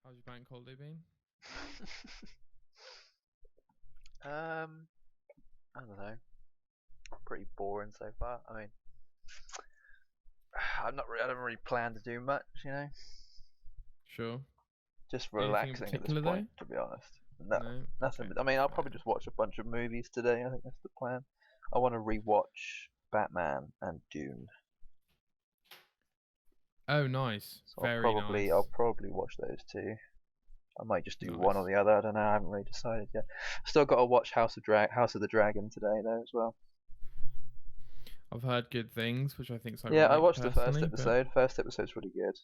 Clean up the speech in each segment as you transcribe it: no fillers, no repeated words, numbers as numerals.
How's your bank holiday been? I don't know. Pretty boring so far. I mean, I don't really plan to do much, you know. Sure. Just Anything in relaxing at this particular, point, to be honest. No, nothing. Okay. I mean, I'll probably just watch a bunch of movies today. I think that's the plan. I want to rewatch Batman and Dune, Oh, nice. so Very nice. I'll probably watch those two. I might just do Nice. one or the other. I don't know. I haven't really decided yet. Still got to watch House of the Dragon today though as well. I've heard good things, which I think is Yeah, I ironic, watched the first personally, episode. First episode's really good.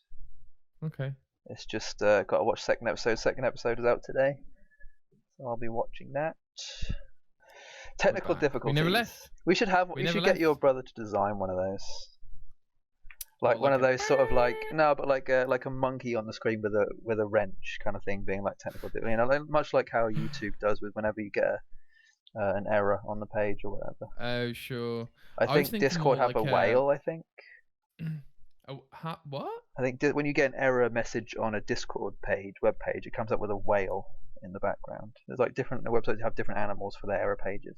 Okay. It's just got to watch second episode. Second episode is out today, so I'll be watching that. Technical difficulties. We never left. We should have. You should get your brother to design one of those. Like one of those sort of like like a monkey on the screen with a wrench kind of thing, being like technical. You know, like, much like how YouTube does with whenever you get an error on the page or whatever. Oh, sure. I think Discord have a whale. I think. Oh, what? I think when you get an error message on a Discord web page, it comes up with a whale in the background. There's like different websites that have different animals for their error pages.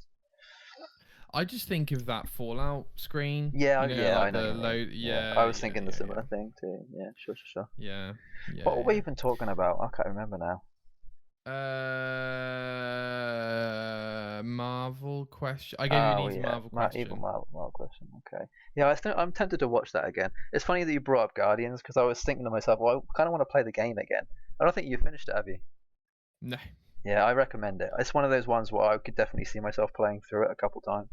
I just think of that Fallout screen. Yeah, you know, yeah, like I know. I was thinking the similar thing too. Yeah, sure. Yeah. What were we even talking about? I can't remember now. Marvel question. I gave you an easy Marvel question. Even Marvel question. Okay. Yeah, I'm tempted to watch that again. It's funny that you brought up Guardians because I was thinking to myself, well, I kind of want to play the game again. I don't think you finished it, have you? No. Yeah, I recommend it. It's one of those ones where I could definitely see myself playing through it a couple times.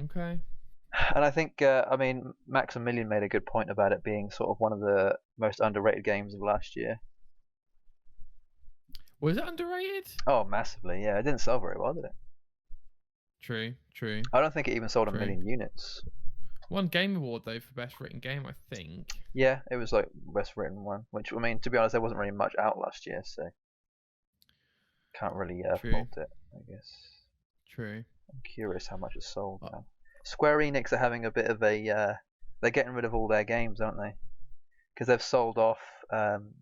Okay. And I think, I mean, Maximilian made a good point about it being sort of one of the most underrated games of last year. Was it underrated? Oh, massively, yeah. It didn't sell very well, did it? True. I don't think it even sold a million units. Won Game Award, though, for Best Written Game, I think. Yeah, it was like Best Written one, which, I mean, to be honest, there wasn't really much out last year, so can't really fault it, I guess. True. I'm curious how much it sold now. Square Enix are having a bit of a... they're getting rid of all their games, aren't they? Because they've sold off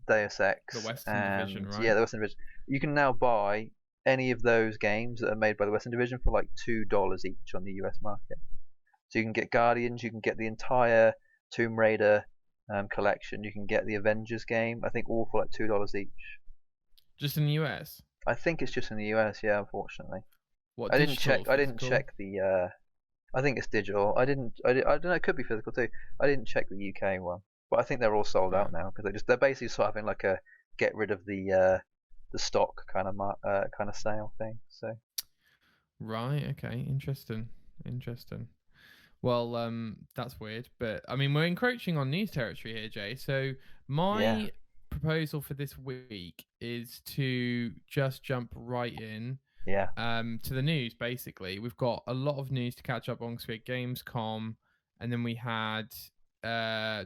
Deus Ex. The Western Division, right? Yeah, the Western Division. You can now buy any of those games that are made by the Western Division for like $2 each on the US market. So you can get Guardians, you can get the entire Tomb Raider collection, you can get the Avengers game, I think all for like $2 each. Just in the US? I think it's just in the US, yeah, unfortunately. What, I didn't check the I think it's digital. I don't know, it could be physical too. I didn't check the UK one. But I think they're all sold out now because they're basically sort of having like a get rid of the stock kind of sale thing. So. Right. Okay. Interesting. Well, that's weird, but I mean, we're encroaching on news territory here, Jay. So my proposal for this week is to just jump right in. Yeah. To the news. Basically, we've got a lot of news to catch up on because we had Gamescom, and then we had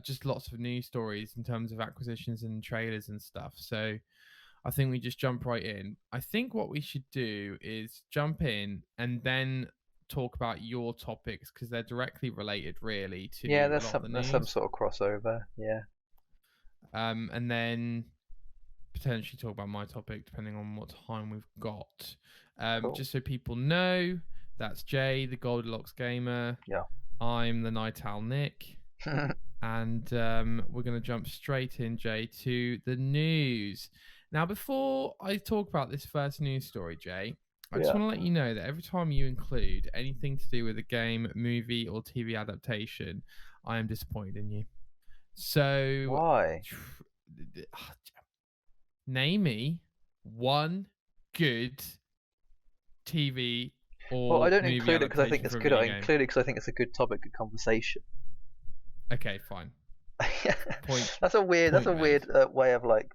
just lots of news stories in terms of acquisitions and trailers and stuff. So I think we just jump right in. I think what we should do is jump in and then talk about your topics because they're directly related, really. To there's some sort of crossover. Yeah. And then potentially talk about my topic depending on what time we've got. Cool. Just so people know, that's Jay, the Goldilocks Gamer. Yeah. I'm the Nightowl Nic. And we're going to jump straight in, Jay, to the news. Now, before I talk about this first news story, Jay, I just want to let you know that every time you include anything to do with a game, movie, or TV adaptation, I am disappointed in you. So... Why? Name me one good TV or Well, I don't movie include it because I think it's good. I include it because I think it's a good topic of conversation. Okay, fine. That's a weird way of like,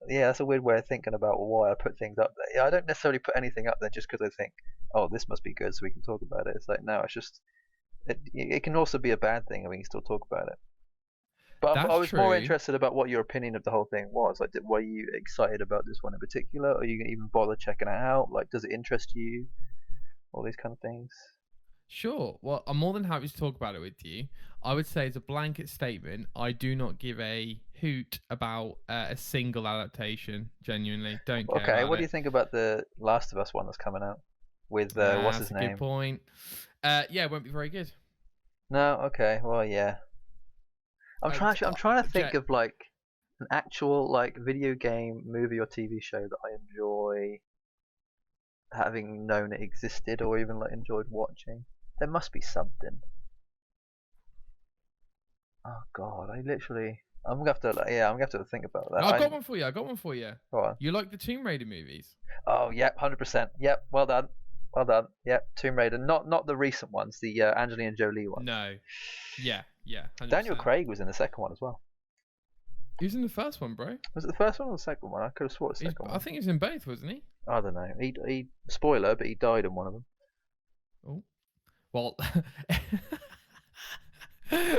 that's a weird way of thinking about why I put things up there. Yeah, I don't necessarily put anything up there just because I think, oh, this must be good, so we can talk about it. It's like, no, it's just, it can also be a bad thing, and we can still talk about it. But I was more interested about what your opinion of the whole thing was. Like, were you excited about this one in particular? Are you going to even bother checking it out? Like, does it interest you? All these kind of things. Sure. Well, I'm more than happy to talk about it with you. I would say as a blanket statement, I do not give a hoot about a single adaptation. Genuinely, don't care. Okay, about what do it. you think about the Last of Us one that's coming out with what's his name? Good point. Yeah, it won't be very good. No, okay, well, yeah. I'm trying to think of like an actual like video game, movie, or TV show that I enjoy having known it existed, or even like enjoyed watching. There must be something. Oh God, I'm gonna have to I'm gonna have to think about that. I got one for you. Go on. You like the Tomb Raider movies? Oh, yep, 100%. Yep, well done. Yep, Tomb Raider. Not the recent ones, the Angelina Jolie ones. No. Yeah. 100%. Daniel Craig was in the second one as well. He was in the first one, bro. Was it the first one or the second one? I could have sworn the second one. I think he was in both, wasn't he? I don't know. He spoiler, but he died in one of them. Oh. Well,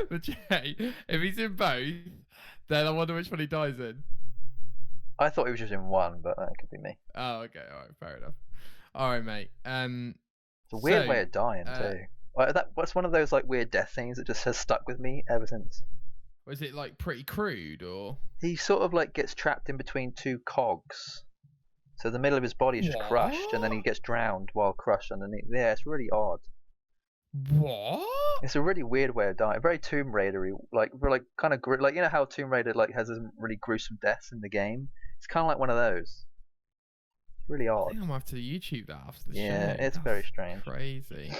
but Jay, if he's in both, then I wonder which one he dies in. I thought he was just in one, but that could be me. Oh, okay. All right, fair enough. All right, mate. It's a weird way of dying too. What's one of those like weird death things that just has stuck with me ever since. Was it like pretty crude, or he sort of like gets trapped in between two cogs, so the middle of his body is just crushed, and then he gets drowned while crushed underneath. Yeah, it's really odd. What? It's a really weird way of dying. Very Tomb Raider-y, like kind of like you know how Tomb Raider like has some really gruesome deaths in the game. It's kind of like one of those. It's really odd. I think I'm gonna have to YouTube that after the show. Yeah, it's very strange. Crazy.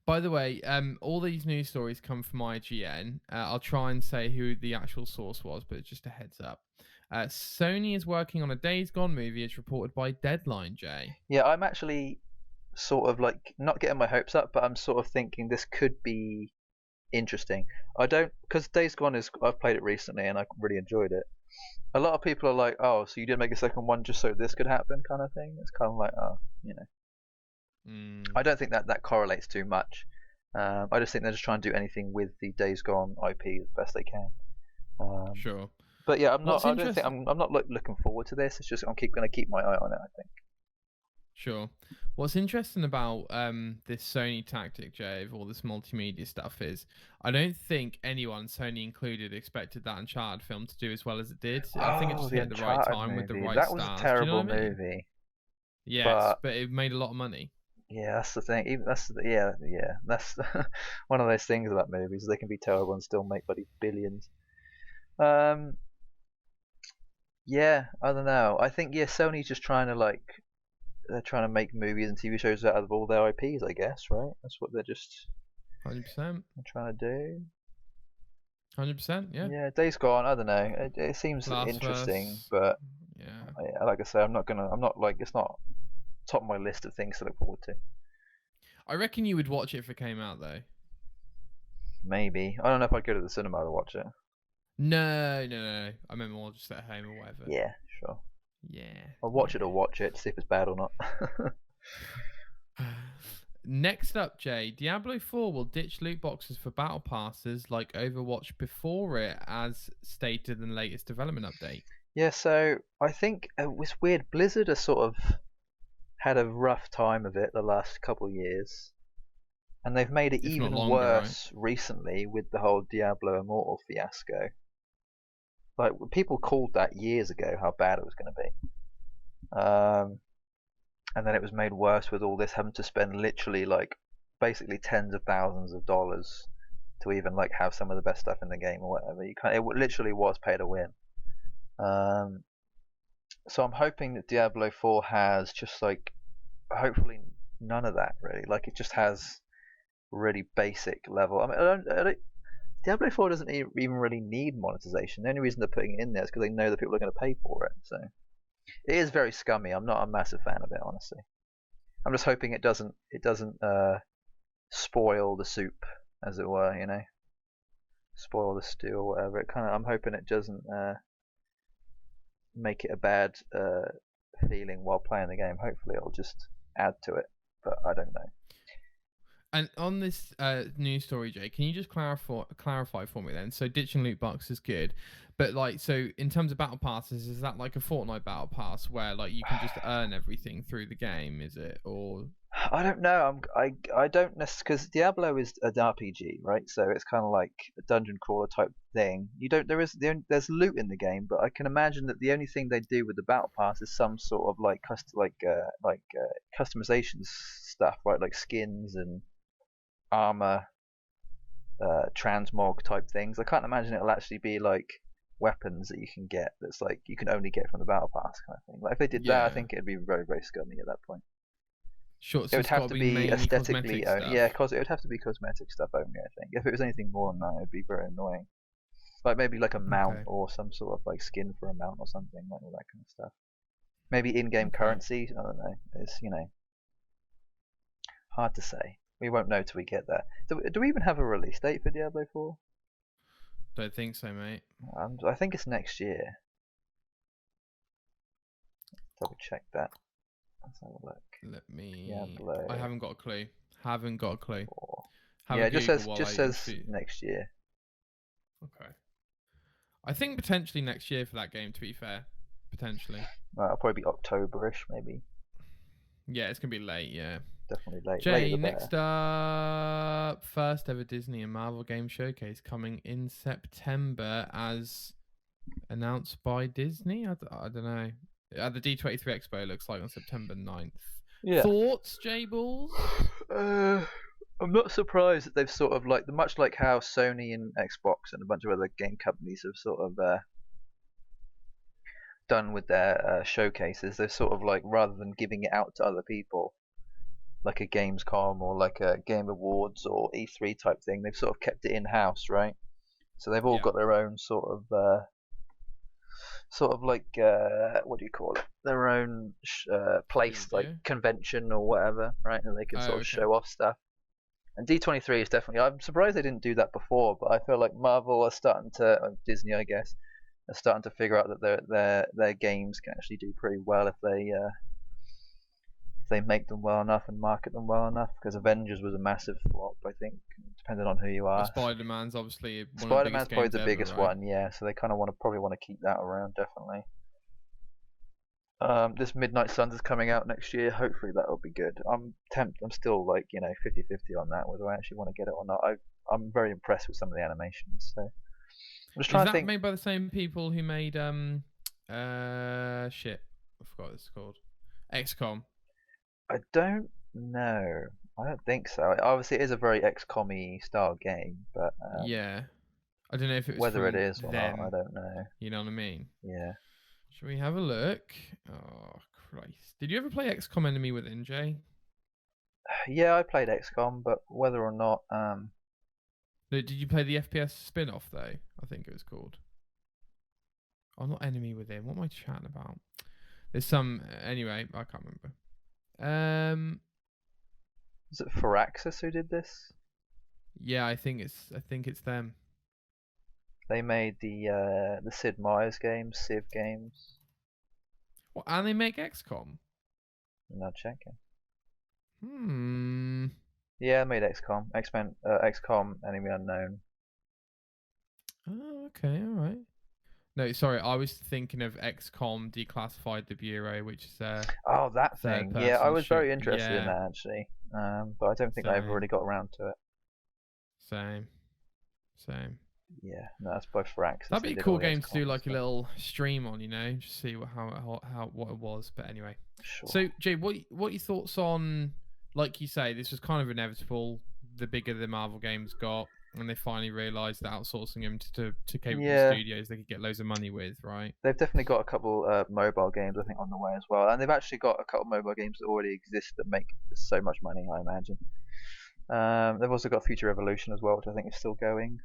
By the way, all these news stories come from IGN. I'll try and say who the actual source was, but just a heads up. Sony is working on a Days Gone movie, as reported by Deadline, Jay. Yeah, I'm actually sort of like not getting my hopes up, but I'm sort of thinking this could be interesting. Because Days Gone I've played it recently and I really enjoyed it. A lot of people are like, oh, so you didn't make a second one just so this could happen, kind of thing. It's kind of like, oh, you know. I don't think that correlates too much. I just think they're just trying to do anything with the Days Gone IP as best they can. Sure. But yeah, I'm not looking forward to this. It's just I'm going to keep my eye on it, I think. Sure. What's interesting about this Sony tactic, Jay, of all this multimedia stuff is I don't think anyone, Sony included, expected that Uncharted film to do as well as it did. I think it just hit the right time with the right stars. That was a terrible movie. Yes, but it made a lot of money. Yeah, that's the thing. That's one of those things about movies. They can be terrible and still make bloody billions. Yeah, I don't know. I think Sony's just trying to they're trying to make movies and TV shows out of all their IPs, I guess, right? That's what they're just 100% trying to do. 100%, yeah. Yeah, Days Gone. I don't know. It seems interesting, but yeah, like I say, it's not top of my list of things to look forward to. I reckon you would watch it if it came out, though. Maybe. I don't know if I'd go to the cinema to watch it. No. I mean, more just at home or whatever. Yeah, sure. Yeah. I'll watch it to see if it's bad or not. Next up, Jay, Diablo 4 will ditch loot boxes for battle passes like Overwatch before it, as stated in the latest development update. Yeah, so I think it was weird. Blizzard has sort of had a rough time of it the last couple of years, and they've made it even worse recently with the whole Diablo Immortal fiasco. Like, people called that years ago how bad it was going to be, and then it was made worse with all this having to spend literally basically tens of thousands of dollars to even have some of the best stuff in the game or whatever. It literally was pay to win. So I'm hoping that Diablo 4 has just hopefully none of that really. It just has really basic level. I mean, Diablo 4 doesn't even really need monetization. The only reason they're putting it in there is because they know that people are going to pay for it. So it is very scummy. I'm not a massive fan of it, honestly. I'm just hoping it doesn't spoil the soup, as it were. You know, spoil the stew or whatever. I'm hoping it doesn't make it a bad feeling while playing the game. Hopefully, it'll just add to it, but I don't know. And on this news story, Jay, can you just clarify for me then? So ditching loot box is good, but so in terms of battle passes, is that like a Fortnite battle pass where you can just earn everything through the game? Is it or? I don't know. I don't necessarily, because Diablo is an RPG, right? So it's kind of like a dungeon crawler type thing. You don't there's loot in the game, but I can imagine that the only thing they do with the battle pass is some sort of like customization stuff, right? Like skins and armor, transmog type things. I can't imagine it'll actually be like weapons that you can get that's like you can only get from the battle pass kind of thing. Like if they did that, I think it'd be very, very scummy at that point. Sure, so It would have to be aesthetically, yeah, cause it would have to be cosmetic stuff only. I think if it was anything more than that, it'd be very annoying. Like maybe like a mount or some sort of like skin for a mount or something, like all that kind of stuff. Maybe in-game currency. I don't know. It's hard to say. We won't know till we get there. Do we even have a release date for Diablo 4? Don't think so, mate. I think it's next year. Double check that. Let's have a look. Let me. Diablo. I haven't got a clue. Haven't got a clue. Yeah, it just says next year. Okay. I think potentially next year for that game. To be fair, potentially. It'll probably be October-ish, maybe. Yeah, it's gonna be late. Yeah. Definitely late. Jay, next up, first ever Disney and Marvel game showcase coming in September as announced by Disney. I don't know. At the D23 Expo, it looks like on September 9th. Yeah. Thoughts, Jay Balls? I'm not surprised that they've sort of like, much like how Sony and Xbox and a bunch of other game companies have sort of done with their showcases. They're sort of like, rather than giving it out to other people, like a Gamescom or like a Game Awards or E3 type thing, they've sort of kept it in-house, right? So they've all got their own sort of like what do you call it? Their own place, like convention or whatever, right? And they can sort of show off stuff. And D23 is definitely. I'm surprised they didn't do that before, but I feel like Marvel are starting to, Disney, I guess, are starting to figure out that their games can actually do pretty well if they make them well enough and market them well enough. Because Avengers was a massive flop, I think, depending on who you are. Spider-Man's obviously Spider-Man's probably the biggest one, yeah. So they kind of probably want to keep that around, definitely. This Midnight Suns is coming out next year. Hopefully that'll be good. I'm still like 50-50 on that, whether I actually want to get it or not. I'm very impressed with some of the animations. So I'm just trying to think. Is that made by the same people who made shit? I forgot what it's called. XCOM. I don't know. I don't think so. Obviously, it is a very XCOM-y style game, but yeah, I don't know if it was whether it is or not. I don't know. You know what I mean? Yeah. Should we have a look? Oh Christ! Did you ever play XCOM Enemy Within, Jay? Yeah, I played XCOM, but whether or not No, did you play the FPS spin-off though? I think it was called. Oh, not Enemy Within. What am I chatting about? There's some anyway. I can't remember. Is it Firaxis who did this? Yeah, I think it's them. They made the Sid Meier's games, Civ games. What? And they make XCOM? I'm not checking. Yeah, I made XCOM. XCOM Enemy Unknown. Oh, okay, all right. No, sorry, I was thinking of XCOM Declassified the Bureau, which is oh, that thing. Yeah, I was very interested in that actually, but I don't think I ever really got around to it. Same. Yeah, no, that's by Firaxis. That'd be a cool game to do like a little stream on, just see what it was. But anyway, sure. So Jay, what your thoughts on, like you say, this was kind of inevitable. The bigger the Marvel games got, and they finally realised that outsourcing them to capable studios, they could get loads of money with, right? They've definitely got a couple mobile games, I think, on the way as well, and they've actually got a couple mobile games that already exist that make so much money, I imagine. They've also got Future Revolution as well, which I think is still going.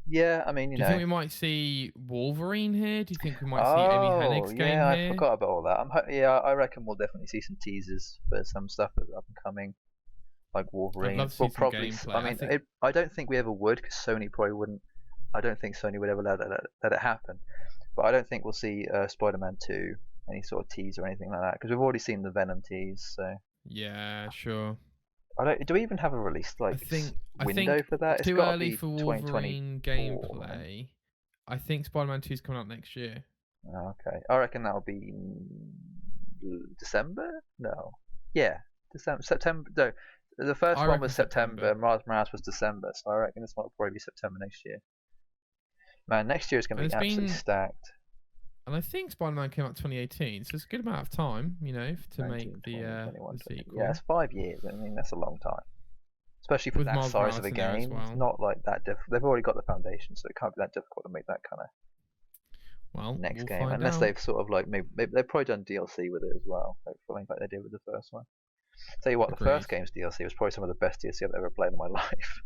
Yeah, I mean, Do you think we might see Wolverine here? Do you think we might see Amy Hennig's game here? Yeah, I forgot about all that. I reckon we'll definitely see some teasers for some stuff that's up and coming, like Wolverine. I'd love to see some gameplay. I mean, I don't think we ever would, because Sony probably wouldn't. I don't think Sony would ever let it happen. But I don't think we'll see Spider-Man 2, any sort of tease or anything like that, because we've already seen the Venom tease. So yeah, sure. Do we even have a release window for that? It's too early for Wolverine gameplay. I think Spider-Man 2 is coming out next year. Okay, I reckon that'll be December. No, yeah, December, September. No, the first one was September. Miles Morales was December, so I reckon this one will probably be September next year. Man, next year is going to be absolutely stacked. And I think Spider-Man came out 2018, so it's a good amount of time, to make the sequel. Yeah, it's 5 years. I mean, that's a long time, especially for that size of a game. Well. It's not like that difficult. They've already got the foundation, so it can't be that difficult to make that kind of next game, unless they've sort of like maybe they've probably done DLC with it as well, hopefully, like they did with the first one. Tell you what, the first game's DLC was probably some of the best DLC I've ever played in my life.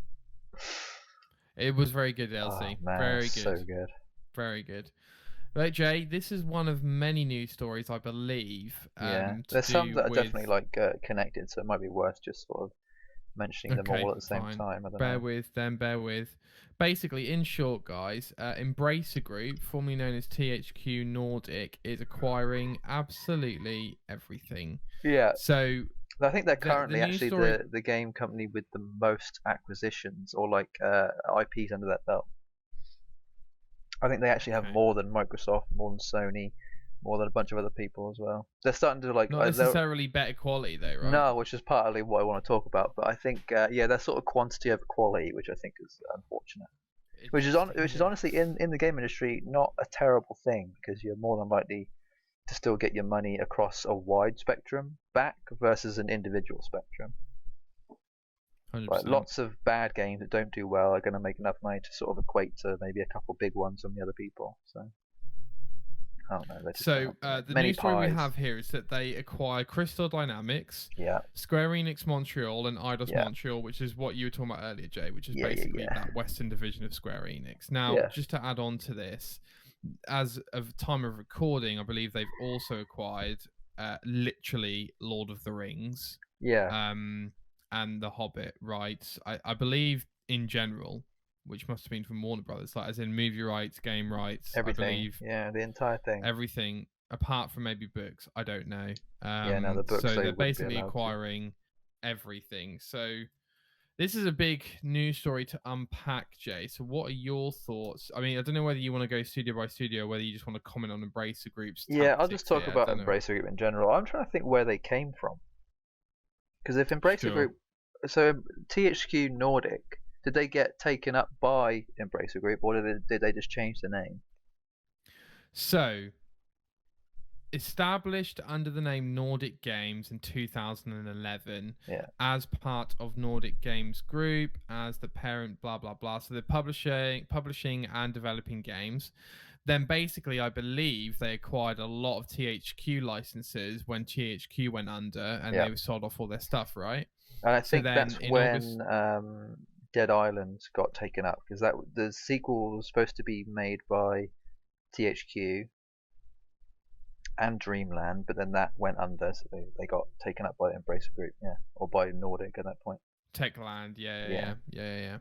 It was very good DLC. Oh, man, very good. So good. Very good. Right, Jay, this is one of many news stories, I believe. There's some that are definitely like connected, so it might be worth just sort of mentioning them all at the same time. I don't know. Bear with. Basically, in short, guys, Embracer Group, formerly known as THQ Nordic, is acquiring absolutely everything. Yeah. So I think they're currently actually the game company with the most acquisitions or like IPs under that belt. I think they actually have more than Microsoft, more than Sony, more than a bunch of other people as well. They're starting to like not necessarily better quality though, right? No, which is partly what I want to talk about. But I think they're sort of quantity over quality, which I think is unfortunate. Which is honestly in the game industry not a terrible thing, because you're more than likely to still get your money across a wide spectrum back versus an individual spectrum. 100%. Like lots of bad games that don't do well are going to make enough money to sort of equate to maybe a couple big ones from the other people. So I don't know. So the news story we have here is that they acquire Crystal Dynamics, Square Enix Montreal, and Eidos Montreal, which is what you were talking about earlier, Jay, which is basically that Western division of Square Enix. Now, just to add on to this, as of time of recording, I believe they've also acquired literally Lord of the Rings. And The Hobbit rights, I believe in general, which must have been from Warner Brothers, like as in movie rights, game rights, everything. I believe. Yeah, the entire thing. Everything, apart from maybe books. I don't know. The books. So they're basically acquiring everything. So this is a big news story to unpack, Jay. So what are your thoughts? I mean, I don't know whether you want to go studio by studio, or whether you just want to comment on Embracer Group's tactics. I'll just talk about Embracer Group in general. I'm trying to think where they came from. Because if Embracer Group... So THQ Nordic, did they get taken up by Embracer Group, or did they just change the name? So, established under the name Nordic Games in 2011 as part of Nordic Games Group, as the parent, blah, blah, blah. So they're publishing and developing games. Then basically, I believe they acquired a lot of THQ licenses when THQ went under, and they were sold off all their stuff, right? And I think that's when Dead Island got taken up, because the sequel was supposed to be made by THQ and Dreamland, but then that went under, so they got taken up by Embracer Group, or by Nordic at that point. Techland, yeah.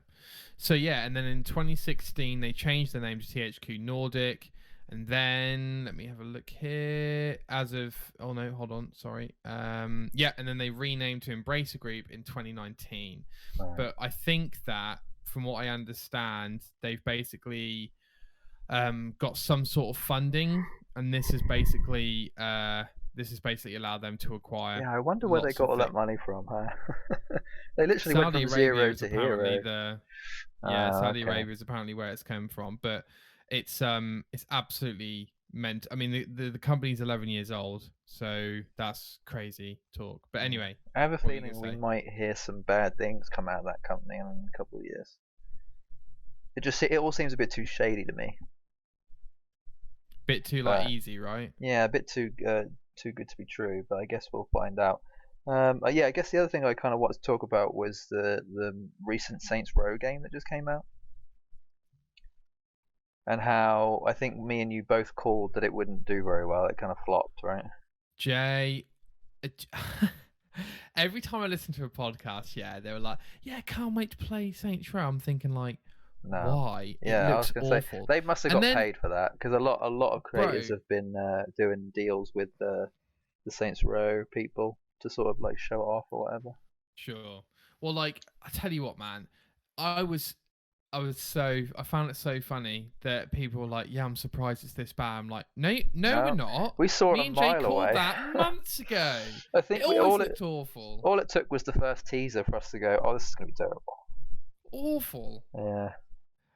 So and then in 2016 they changed the name to THQ Nordic, and then let me have a look here. And then they renamed to Embracer Group in 2019. Right. But I think that, from what I understand, they've basically got some sort of funding, and this is basically allowed them to acquire. Yeah, I wonder where they got all that money from. Huh? They literally went from zero to hero. Saudi Arabia is apparently where it's come from, but it's absolutely meant. I mean, the company's 11 years old, so that's crazy talk. But anyway, I have a feeling we might hear some bad things come out of that company in a couple of years. It all seems a bit too shady to me. Bit too easy, right? Yeah, a bit too good to be true, but I guess we'll find out. I guess the other thing I kind of wanted to talk about was the recent Saints Row game that just came out, and how I think me and you both called that it wouldn't do very well. It kind of flopped, right? Jay, every time I listen to a podcast, they were like, can't wait to play Saints Row. I'm thinking like, no. Why? Yeah, I was going to say they must have got paid for that, because a lot of creators have been doing deals with the Saints Row people to sort of like show it off or whatever. Sure. Well, like I tell you what, man, I was I found it so funny that people were like, "Yeah, I'm surprised it's this bad." I'm like, "No, we're not. We saw it Me a and Jay mile called away. that months ago. I think It always looked awful. All it took was the first teaser for us to go, "Oh, this is gonna be terrible." Awful. Yeah.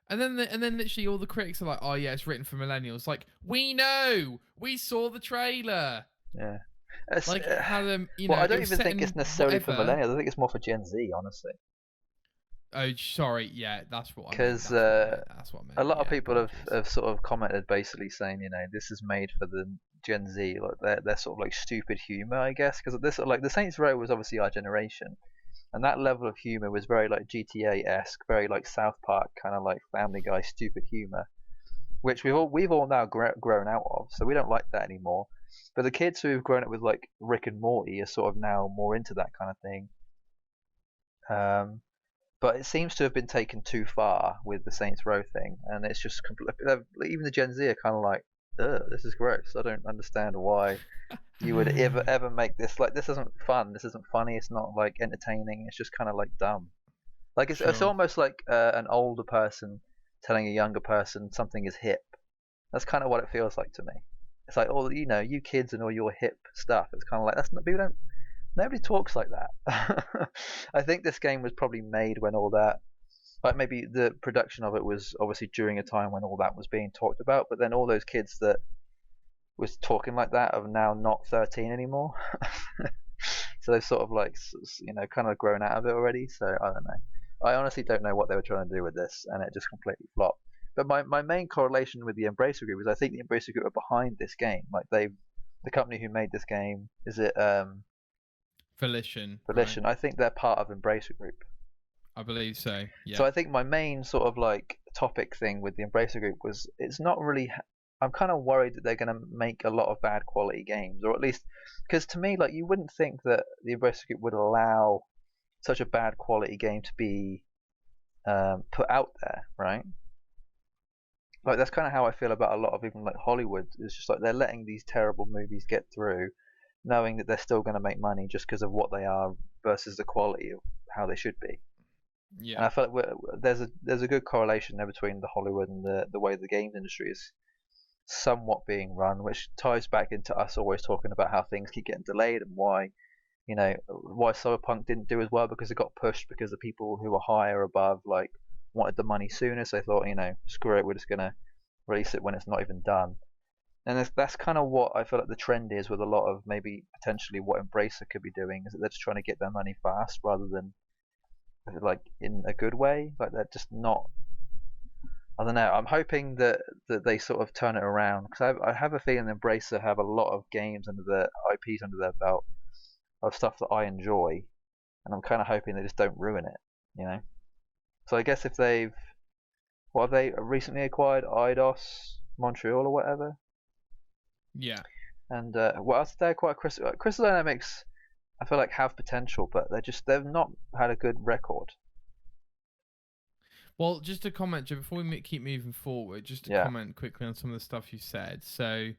And then literally all the critics are like, "Oh yeah, it's written for millennials." Like, we know, we saw the trailer. Yeah. Like how them, I don't even think it's necessarily for millennials. I think it's more for Gen Z, honestly. Oh, sorry. Yeah, that's what I meant. Because that's what I meant. A lot of people have sort of commented basically saying, this is made for the Gen Z, like they're sort of like stupid humor, I guess. Because this, like, the Saints Row was obviously our generation, and that level of humor was very like GTA-esque, very like South Park kind of like Family Guy stupid humor, which we've all now grown out of. So we don't like that anymore. But the kids who've grown up with like Rick and Morty are sort of now more into that kind of thing. But it seems to have been taken too far with the Saints Row thing, and it's just even the Gen Z are kind of like, ugh, this is gross. I don't understand why you would ever make this. Like, this isn't fun. This isn't funny. It's not like entertaining. It's just kind of like dumb. Like it's almost like an older person telling a younger person something is hip. That's kind of what it feels like to me. It's like, all you kids and all your hip stuff. It's kind of like, that's not, people don't. Nobody talks like that. I think this game was probably made when all that, like, maybe the production of it was obviously during a time when all that was being talked about, but then all those kids that was talking like that are now not 13 anymore. So they've sort of like, kind of grown out of it already. So I don't know. I honestly don't know what they were trying to do with this, and it just completely flopped. But my main correlation with the Embracer Group is I think the Embracer Group are behind this game. Like, the company who made this game, is it Volition. Volition. Right? I think they're part of Embracer Group. I believe so. Yeah. So I think my main sort of like topic thing with the Embracer Group was, it's not really. I'm kind of worried that they're going to make a lot of bad quality games, or at least, because to me, like, you wouldn't think that the Embracer Group would allow such a bad quality game to be put out there, right? Like, that's kind of how I feel about a lot of even like Hollywood. It's just like they're letting these terrible movies get through, knowing that they're still going to make money just because of what they are versus the quality of how they should be. Yeah. And I feel like there's a good correlation there between the Hollywood and the way the games industry is somewhat being run, which ties back into us always talking about how things keep getting delayed and why Cyberpunk didn't do as well, because it got pushed because the people who were higher above like wanted the money sooner, so they thought, screw it, we're just gonna release it when it's not even done. And that's kind of what I feel like the trend is with a lot of maybe potentially what Embracer could be doing, is that they're just trying to get their money fast rather than like in a good way. Like, they're just not. I don't know. I'm hoping that they sort of turn it around, because I have a feeling Embracer have a lot of games under their IPs under their belt of stuff that I enjoy, and I'm kind of hoping they just don't ruin it. So I guess if what have they recently acquired? Eidos Montreal or whatever. Yeah. And what else did they acquire? Crystal Dynamics, I feel like have potential, but they've not had a good record. Well, just to comment, before we keep moving forward, just to comment quickly on some of the stuff you said. So,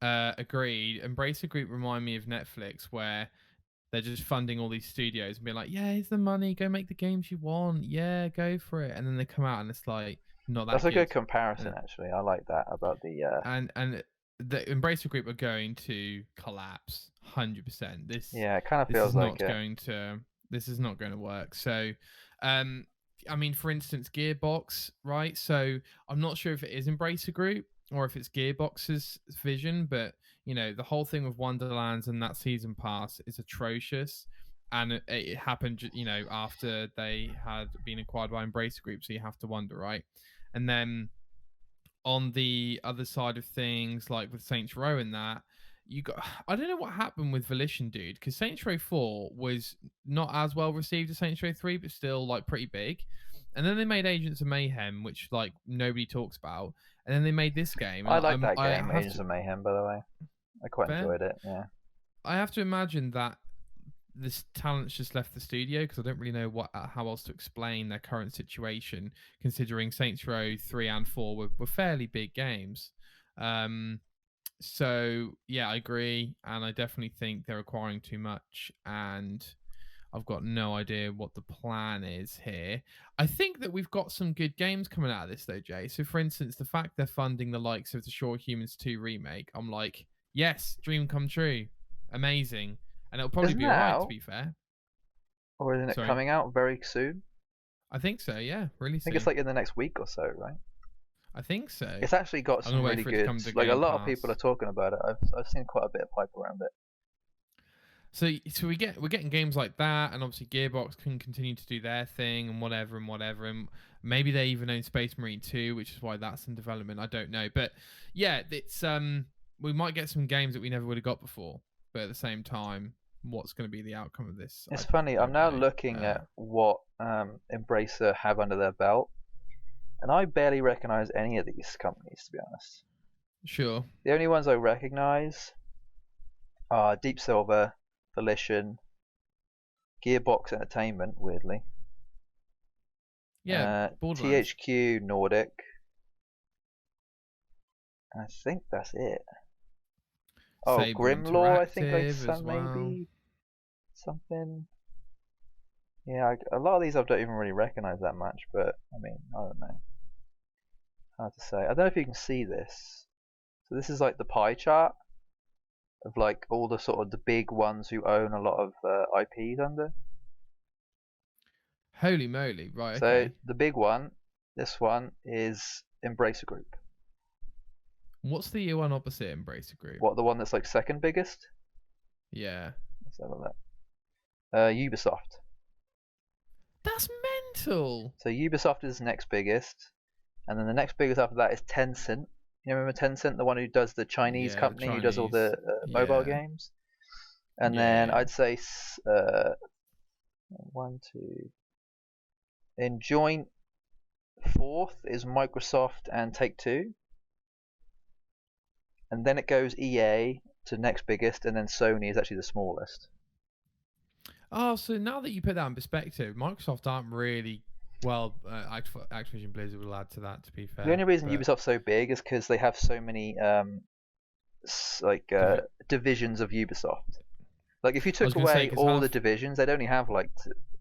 agreed. Embracer Group remind me of Netflix, where they're just funding all these studios and being like, yeah, here's the money, go make the games you want, yeah, go for it. And then they come out and it's like, not that good. That's a good comparison, actually. I like that about the... And the Embracer Group are going to collapse 100%. It kind of feels like this is not going to work. So, I mean, for instance, Gearbox, right? So I'm not sure if it is Embracer Group or if it's Gearbox's vision, but the whole thing with Wonderlands and that season pass is atrocious, and it happened, after they had been acquired by Embracer Group. So you have to wonder, right? And then on the other side of things, like with Saints Row and that, I don't know what happened with Volition, dude, because Saints Row 4 was not as well received as Saints Row 3, but still like pretty big. And then they made Agents of Mayhem, which like nobody talks about. And then they made this game. I like that game, Agents of Mayhem, by the way. I quite enjoyed it, yeah. I have to imagine that this talent's just left the studio, because I don't really know how else to explain their current situation, considering Saints Row 3 and 4 were fairly big games. So yeah, I agree, and I definitely think they're acquiring too much, and I've got no idea what the plan is here. I think that we've got some good games coming out of this, though, Jay. So, for instance, the fact they're funding the likes of the Shore Humans 2 remake, I'm like, yes, dream come true. Amazing. And it'll probably be alright, to be fair. Or isn't it coming out very soon? I think so, yeah. Really soon. I think it's like in the next week or so, right? I think so. It's actually got some really good... Like, a lot of people are talking about it. I've seen quite a bit of hype around it. So we're getting games like that, and obviously Gearbox can continue to do their thing and whatever, and maybe they even own Space Marine 2, which is why that's in development. I don't know, but yeah, it's we might get some games that we never would have got before, but at the same time, what's going to be the outcome of this? It's funny. I'm now looking at what Embracer have under their belt, and I barely recognize any of these companies, to be honest. Sure. The only ones I recognize are Deep Silver, Volition, Gearbox Entertainment, weirdly. Yeah, THQ Nordic. I think that's it. Saber Grimlaw, I think maybe something. Yeah, a lot of these I don't even really recognize that much, but I mean, I don't know. Hard to say. I don't know if you can see this. So this is like the pie chart of like all the sort of the big ones who own a lot of IPs under. Holy moly! Right. So okay. the big one, this one is Embracer Group. What's the one opposite Embracer Group? What, the one that's like second biggest? Yeah. Let's have a look. Ubisoft. That's mental. So Ubisoft is next biggest, and then the next biggest after that is Tencent. You remember Tencent, the one who does the Chinese company who does all the mobile games? And then I'd say in joint fourth is Microsoft and Take-Two. And then it goes EA to next biggest, and then Sony is actually the smallest. Oh, so now that you put that in perspective, Microsoft aren't really... Well, Activision Blizzard will add to that, to be fair. The only reason Ubisoft's so big is because they have so many divisions of Ubisoft. Like, if you took away all the divisions, they'd only have like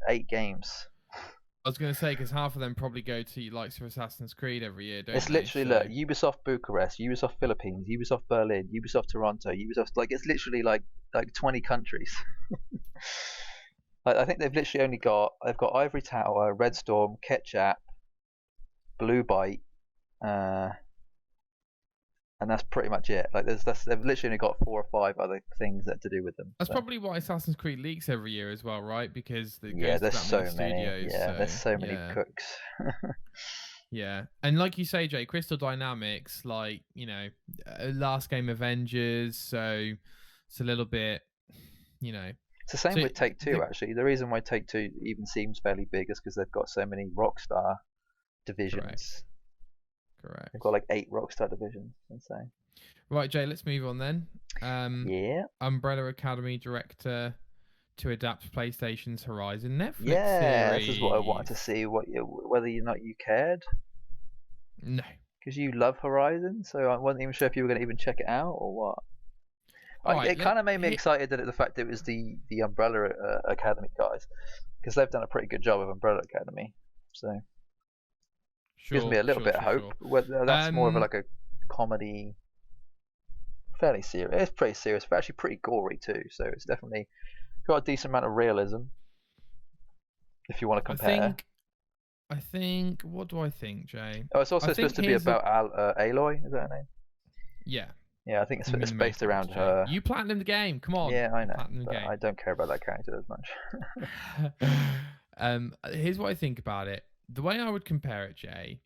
8 games. I was going to say, because half of them probably go to likes of Assassin's Creed every year, don't It's literally, look, Ubisoft Bucharest, Ubisoft Philippines, Ubisoft Berlin, Ubisoft Toronto, Ubisoft... Like, it's literally like 20 countries. I think they've literally only got... They've got Ivory Tower, Red Storm, Ketchup, Blue Byte, and that's pretty much it. Like, they've literally only got 4 or 5 other things that to do with them. That's probably why Assassin's Creed leaks every year as well, right? Because there's so many. There's so many cooks. Yeah, and like you say, Jay, Crystal Dynamics, like, you know, last game Avengers, so it's a little bit, you know. It's the same with Take-Two, actually. The reason why Take-Two even seems fairly big is because they've got so many Rockstar divisions. Correct. They've got like 8 Rockstar divisions. Insane. Right, Jay, let's move on then. Umbrella Academy director to adapt PlayStation's Horizon Netflix series. This is what I wanted to see. Whether or not you cared. No. Because you love Horizon, so I wasn't even sure if you were going to even check it out or what. It kind of made me excited that the fact it was the Umbrella Academy guys, because they've done a pretty good job of Umbrella Academy, so gives me a little bit of hope. Whether that's more of a comedy, fairly serious. It's pretty serious, but actually pretty gory too. So it's definitely got a decent amount of realism. If you want to compare, I think. What do I think, Jay? Oh, it's also supposed to be about Aloy. Is that her name? Yeah. Yeah, I think it's based around her. You platinum the game, come on. Yeah, I know. But I don't care about that character as much. Here's what I think about it. The way I would compare it, Jay,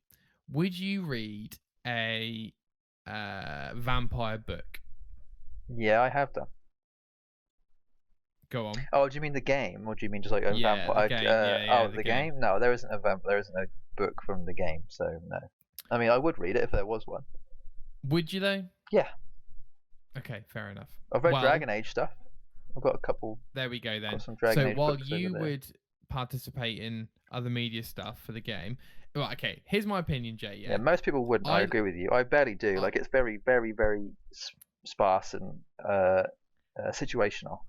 would you read a vampire book? Yeah, I have done. Go on. Oh, do you mean the game, or do you mean just like a vampire? The game? No, there isn't a book from the game, so no. I mean, I would read it if there was one. Would you though? Yeah. Okay, fair enough. I've read Dragon Age stuff. I've got a couple. There we go then. Some Dragon Age while you would participate in other media stuff for the game, right? Okay, here's my opinion, Jay. Yeah, most people wouldn't. I agree with you. I barely do. Like, it's very, very, very sparse and situational.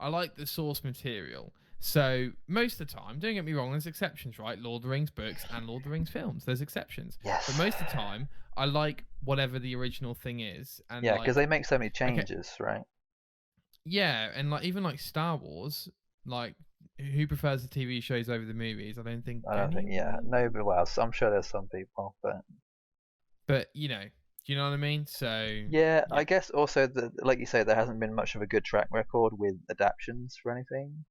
I like the source material, So most of the time, don't get me wrong, there's exceptions, right? Lord of the Rings books and Lord of the Rings films, there's exceptions. Yes. But most of the time, I like whatever the original thing is. And yeah, because they make so many changes, right? Yeah, and like even like Star Wars, like who prefers the TV shows over the movies? I don't think. Yeah, nobody. Well, I'm sure there's some people, but you know, do you know what I mean? So yeah, I guess also like you say, there hasn't been much of a good track record with adaptions for anything,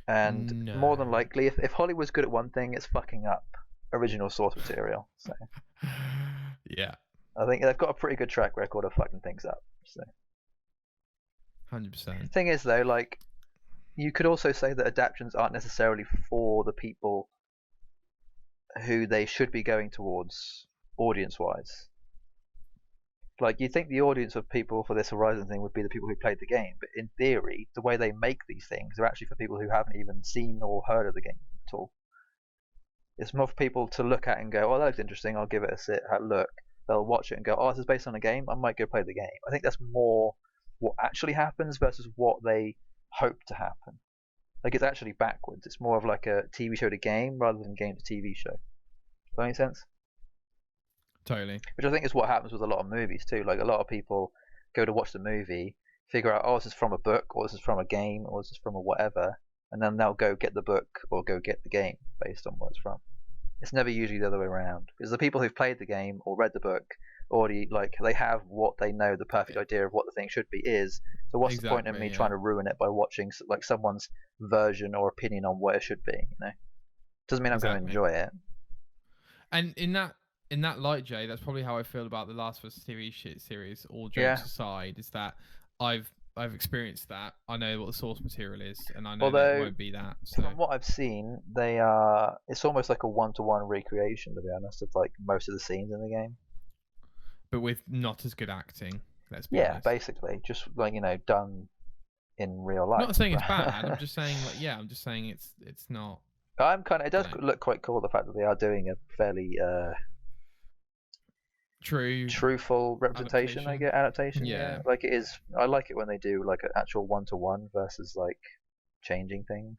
and more than likely, if Hollywood's good at one thing, it's fucking up original source material. So yeah, I think they've got a pretty good track record of fucking things up. So 100%. The thing is, though, like you could also say that adaptions aren't necessarily for the people who they should be going towards audience-wise. Like, you'd think the audience of people for this Horizon thing would be the people who played the game, but in theory, the way they make these things are actually for people who haven't even seen or heard of the game at all. It's more for people to look at and go, oh, that looks interesting, I'll give it a look. They'll watch it and go, oh, this is based on a game, I might go play the game. I think that's more what actually happens versus what they hope to happen. Like, it's actually backwards. It's more of like a TV show to game rather than game to TV show. Does that make sense? Totally. Which I think is what happens with a lot of movies too. Like, a lot of people go to watch the movie, figure out, oh, this is from a book, or this is from a game, or this is from a whatever, and then they'll go get the book or go get the game based on what it's from. It's never usually the other way around, because the people who've played the game or read the book already, like, they have what they know the perfect idea of what the thing should be is. So what's the point in me trying to ruin it by watching like someone's version or opinion on what it should be? You know, doesn't mean I'm going to enjoy it. And in that light, Jay, that's probably how I feel about the Last of Us TV series. All jokes aside, is that I've experienced that. I know what the source material is, and I know that it won't be that. So. From what I've seen, it's almost like a one-to-one recreation, to be honest, of like most of the scenes in the game. But with not as good acting. Let's be honest. Basically, just like, you know, done in real life. I'm not saying it's bad. I'm just saying, like, I'm just saying it's not. It does look quite cool, the fact that they are doing a fairly truthful representation. I get adaptation. Yeah, like it is. I like it when they do like an actual one-to-one versus like changing things.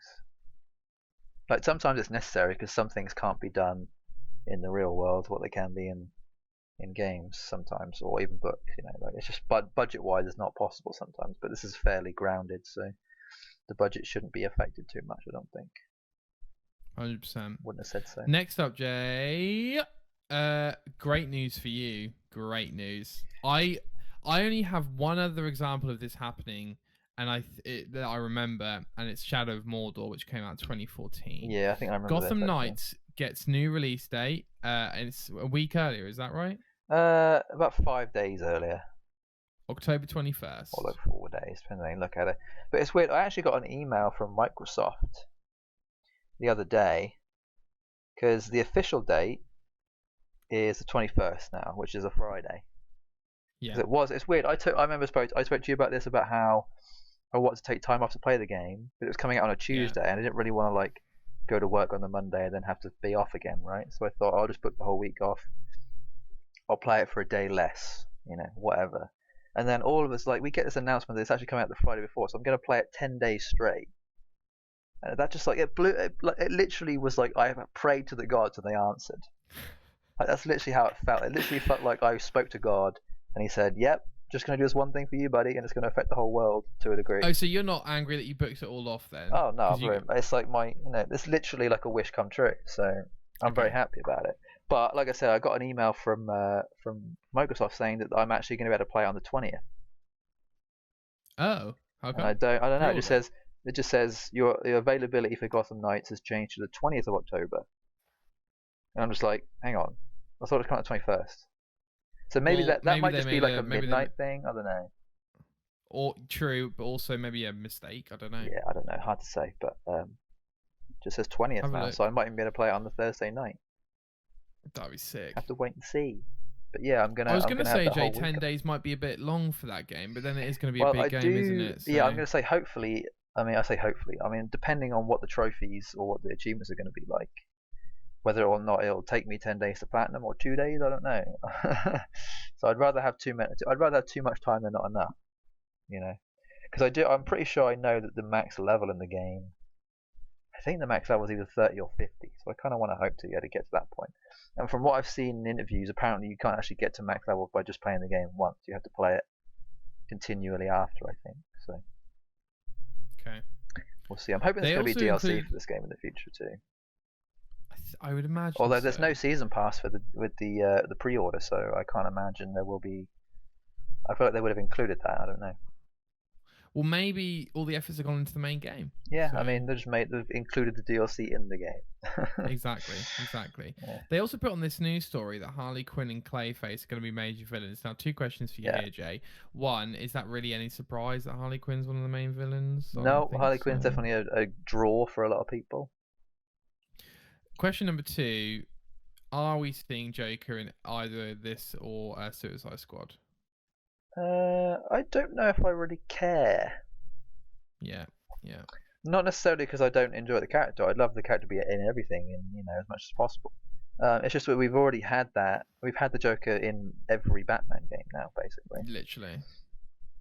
Like, sometimes it's necessary because some things can't be done in the real world what they can be in games sometimes, or even books. You know, like, it's just budget-wise it's not possible sometimes. But this is fairly grounded, so the budget shouldn't be affected too much, I don't think. 100%. Wouldn't have said so. Next up, Jay. Great news for you. Great news. I only have one other example of this happening, and that I remember, and it's Shadow of Mordor, which came out in 2014. Yeah, I think I remember. Gotham Knights gets new release date, and it's a week earlier. Is that right? About 5 days earlier. October 21st. Or like 4 days, depending on how you look at it. But it's weird. I actually got an email from Microsoft the other day, because the official date is the 21st now, which is a Friday. Yeah. It's weird. I spoke to you about this, about how I wanted to take time off to play the game, but it was coming out on a Tuesday, and I didn't really want to like go to work on the Monday and then have to be off again, right? So I thought I'll just book the whole week off. I'll play it for a day less, you know, whatever. And then all of us, like, we get this announcement that it's actually coming out the Friday before, so I'm going to play it 10 days straight. And that just, like, it literally was like I prayed to the gods and they answered. Like, that's literally how it felt. It literally felt like I spoke to God and he said, yep, just going to do this one thing for you, buddy, and it's going to affect the whole world to a degree. Oh, so you're not angry that you booked it all off then? Oh, no, it's like it's literally like a wish come true, so I'm very happy about it. But like I said, I got an email from Microsoft saying that I'm actually going to be able to play it on the 20th. Oh, okay. And I don't know. It just says your availability for Gotham Knights has changed to the 20th of October. And I'm just like, hang on, I thought it was coming out the 21st. So maybe that might just be like a midnight thing. I don't know. Or true, but also maybe a mistake. I don't know. Yeah, I don't know. Hard to say, but it just says 20th now, so I might even be able to play it on the Thursday night. That'd be sick. Have to wait and see. But yeah, I was gonna say, Jay, 10 days might be a bit long for that game, but then it is going to be a big game, isn't it? So... Yeah, I'm going to say hopefully. I say hopefully. I mean, depending on what the trophies or what the achievements are going to be like, whether or not it'll take me 10 days to platinum or 2 days, I don't know. So I'd rather have too much time than not enough, you know. Because I'm pretty sure I know that the max level in the game think the max level is either 30 or 50, so I kind of want to hope to get to that point. And from what I've seen in interviews, apparently you can't actually get to max level by just playing the game once. You have to play it continually after, I think. So. Okay. We'll see. I'm hoping there's going to be DLC for this game in the future too. I would imagine. Although there's no season pass with the pre-order, so I can't imagine there will be. I feel like they would have included that. I don't know. Well, maybe all the efforts have gone into the main game. Yeah, so. I mean, they've included the DLC in the game. Exactly. Yeah. They also put on this news story that Harley Quinn and Clayface are going to be major villains. Now, 2 questions for you here, Jay. One, is that really any surprise that Harley Quinn's one of the main villains? No, Harley Quinn's definitely a draw for a lot of people. Question number 2, are we seeing Joker in either this or Suicide Squad? I don't know if I really care. Yeah. Not necessarily because I don't enjoy the character. I'd love the character to be in everything and as much as possible. It's just that we've already had that. We've had the Joker in every Batman game now, basically. Literally.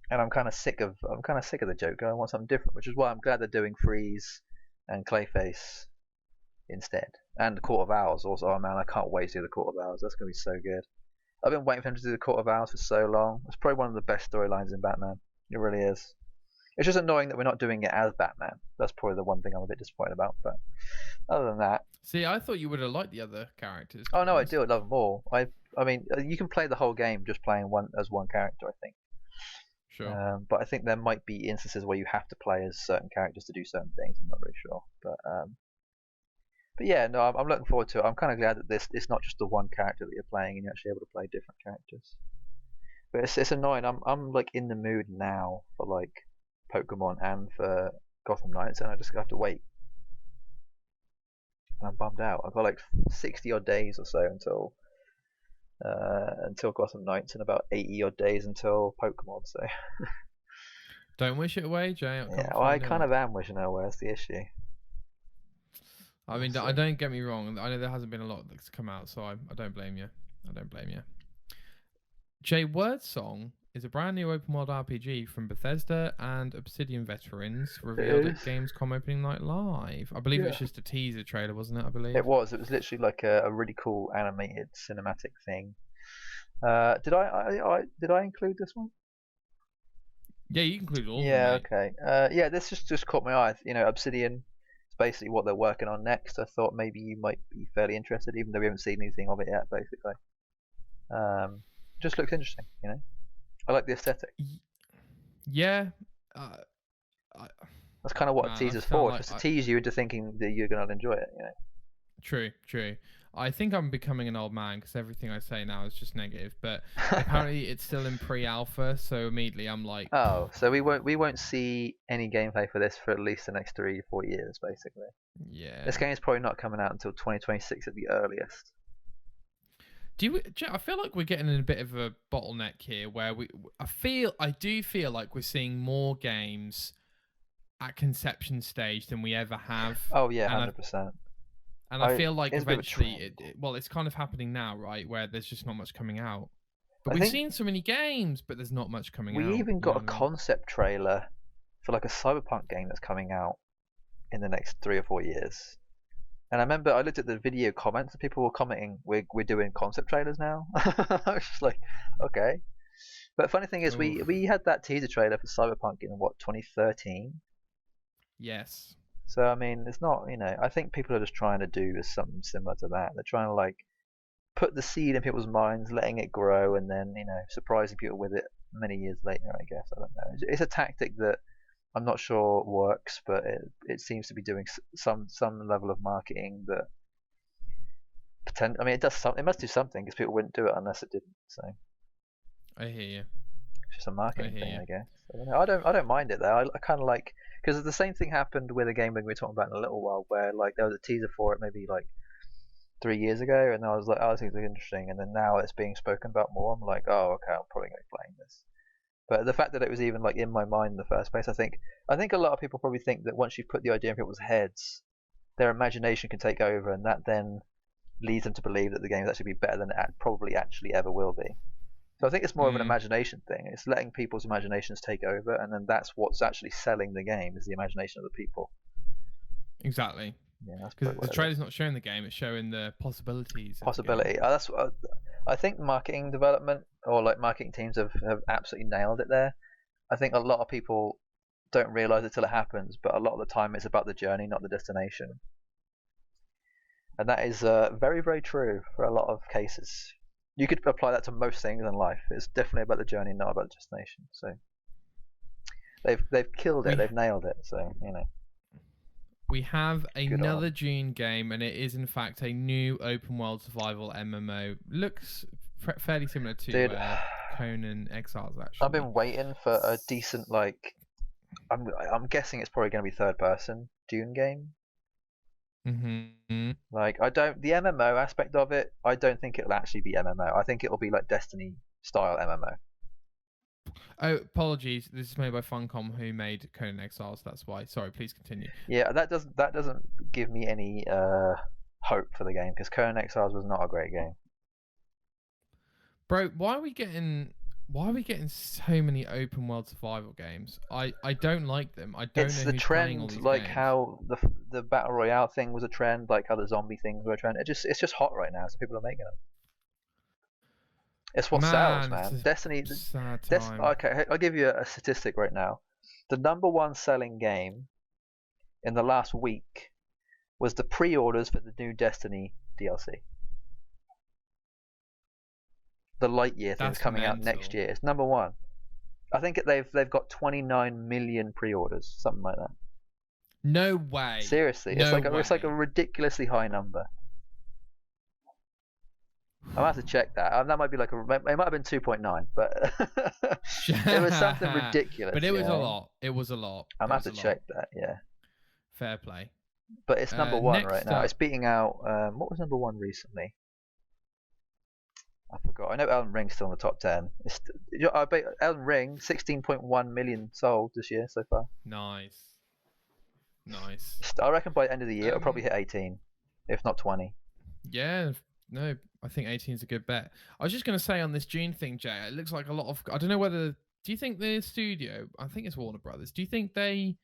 And I'm kind of sick of the Joker. I want something different, which is why I'm glad they're doing Freeze and Clayface instead, and the Court of Owls also. Oh man, I can't wait to do the Court of Owls. That's gonna be so good. I've been waiting for him to do the Court of Owls for so long. It's probably one of the best storylines in Batman. It really is. It's just annoying that we're not doing it as Batman. That's probably the one thing I'm a bit disappointed about. But other than that, see, I thought you would have liked the other characters. Oh no, I do. I love them all. I mean, you can play the whole game just playing one character, I think. Sure. But I think there might be instances where you have to play as certain characters to do certain things. I'm not really sure, but yeah, no, I'm looking forward to it. I'm kind of glad that it's not just the one character that you're playing, and you're actually able to play different characters. But it's annoying. I'm like in the mood now for like Pokemon and for Gotham Knights, and I just have to wait. And I'm bummed out. I've got like 60 odd days or so until Gotham Knights, and about 80 odd days until Pokemon. So don't wish it away, Jay. Yeah, well, I kind of am wishing it away. That's the issue. I mean, I don't get me wrong. I know there hasn't been a lot that's come out, so I don't blame you. Jay, Wordsong is a brand new open world RPG from Bethesda and Obsidian veterans revealed at Gamescom opening night live. I believe it was just a teaser trailer, wasn't it? I believe it was. It was literally like a really cool animated cinematic thing. Did I include this one? Yeah, you included all. Yeah, of them, okay. Yeah, this just caught my eye. Obsidian. Basically what they're working on next. I thought maybe you might be fairly interested, even though we haven't seen anything of it yet. Basically, just looks interesting. I like the aesthetic. Yeah, that's kind of what a teaser's for, like, just to tease you into thinking that you're going to enjoy it. True. I think I'm becoming an old man because everything I say now is just negative. But apparently it's still in pre-alpha, so immediately I'm like, oh, so we won't see any gameplay for this for at least the next 3 or 4 years, basically. Yeah. This game is probably not coming out until 2026 at the earliest. I feel like we're getting in a bit of a bottleneck here, where I do feel like we're seeing more games at conception stage than we ever have. Oh yeah, 100%. And I feel like eventually, it's kind of happening now, right? Where there's just not much coming out. But we've seen so many games, but there's not much coming out. We even got a concept trailer for like a Cyberpunk game that's coming out in the next 3 or 4 years. And I remember I looked at the video comments and people were commenting, we're doing concept trailers now. I was just like, okay. But funny thing is, we had that teaser trailer for Cyberpunk in 2013? Yes. So I mean, it's not, I think people are just trying to do something similar to that. They're trying to like put the seed in people's minds, letting it grow, and then surprising people with it many years later. I guess, I don't know. It's a tactic that I'm not sure works, but it seems to be doing some level of marketing that I mean, it does something. It must do something because people wouldn't do it unless it didn't. So I hear you. It's just a marketing thing, I guess. I don't mind it though. I kind of like, because the same thing happened with a game we were talking about in a little while, where like there was a teaser for it maybe like 3 years ago, and I was like, oh, this seems interesting, and then now it's being spoken about more. I'm like, oh, okay, I'm probably going to be playing this. But the fact that it was even like in my mind in the first place, I think a lot of people probably think that once you put the idea in people's heads, their imagination can take over, and that then leads them to believe that the game is actually be better than it probably actually ever will be. So I think it's more of an imagination thing. It's letting people's imaginations take over, and then that's what's actually selling the game, is the imagination of the people. Exactly. Yeah, that's because the trailer's not showing the game; it's showing the possibilities. Possibility. That's what I think. Marketing development or like marketing teams have absolutely nailed it there. I think a lot of people don't realize it till it happens, but a lot of the time it's about the journey, not the destination. And that is very, very true for a lot of cases. You could apply that to most things in life. It's definitely about the journey, not about the destination. So they've killed it. They've nailed it. So we have another Dune game, and it is in fact a new open world survival MMO. Looks fairly similar to Conan Exiles. Actually, I've been waiting for a decent I'm guessing it's probably going to be third person Dune game. Mm-hmm. Like the MMO aspect of it, I don't think it'll actually be MMO. I think it'll be like Destiny style MMO. Oh, apologies. This is made by Funcom, who made Conan Exiles. That's why. Sorry, please continue. Yeah, that doesn't give me any hope for the game, because Conan Exiles was not a great game. Bro, why are we getting so many open world survival games? I don't like them. I don't know who's playing all these trend, like games. how the battle royale thing was a trend, like how the zombie things were a trend. It's just hot right now, so people are making them. It's what sells, man. Destiny. Okay, I'll give you a statistic right now. The #1 selling game in the last week was the pre-orders for the new Destiny DLC. The Lightyear thing's coming out next year. It's #1. I think they've got 29 million pre-orders, something like that. No way. Seriously, it's like a ridiculously high number. I'll have to check that. That might be it might have been 2.9, but it was something ridiculous. But it was a lot. It was a lot. I'll have to check that. Yeah. Fair play. But it's #1 right now. It's beating out. What was #1 recently? I forgot. I know Elden Ring's still in the top 10. I bet Elden Ring 16.1 million sold this year so far. Nice. I reckon by the end of the year it'll probably hit 18, if not 20. Yeah. No, I think 18 is a good bet. I was just going to say on this Dune thing, Jay, it looks like a lot of... I don't know whether... Do you think the studio... I think it's Warner Brothers. Do you think they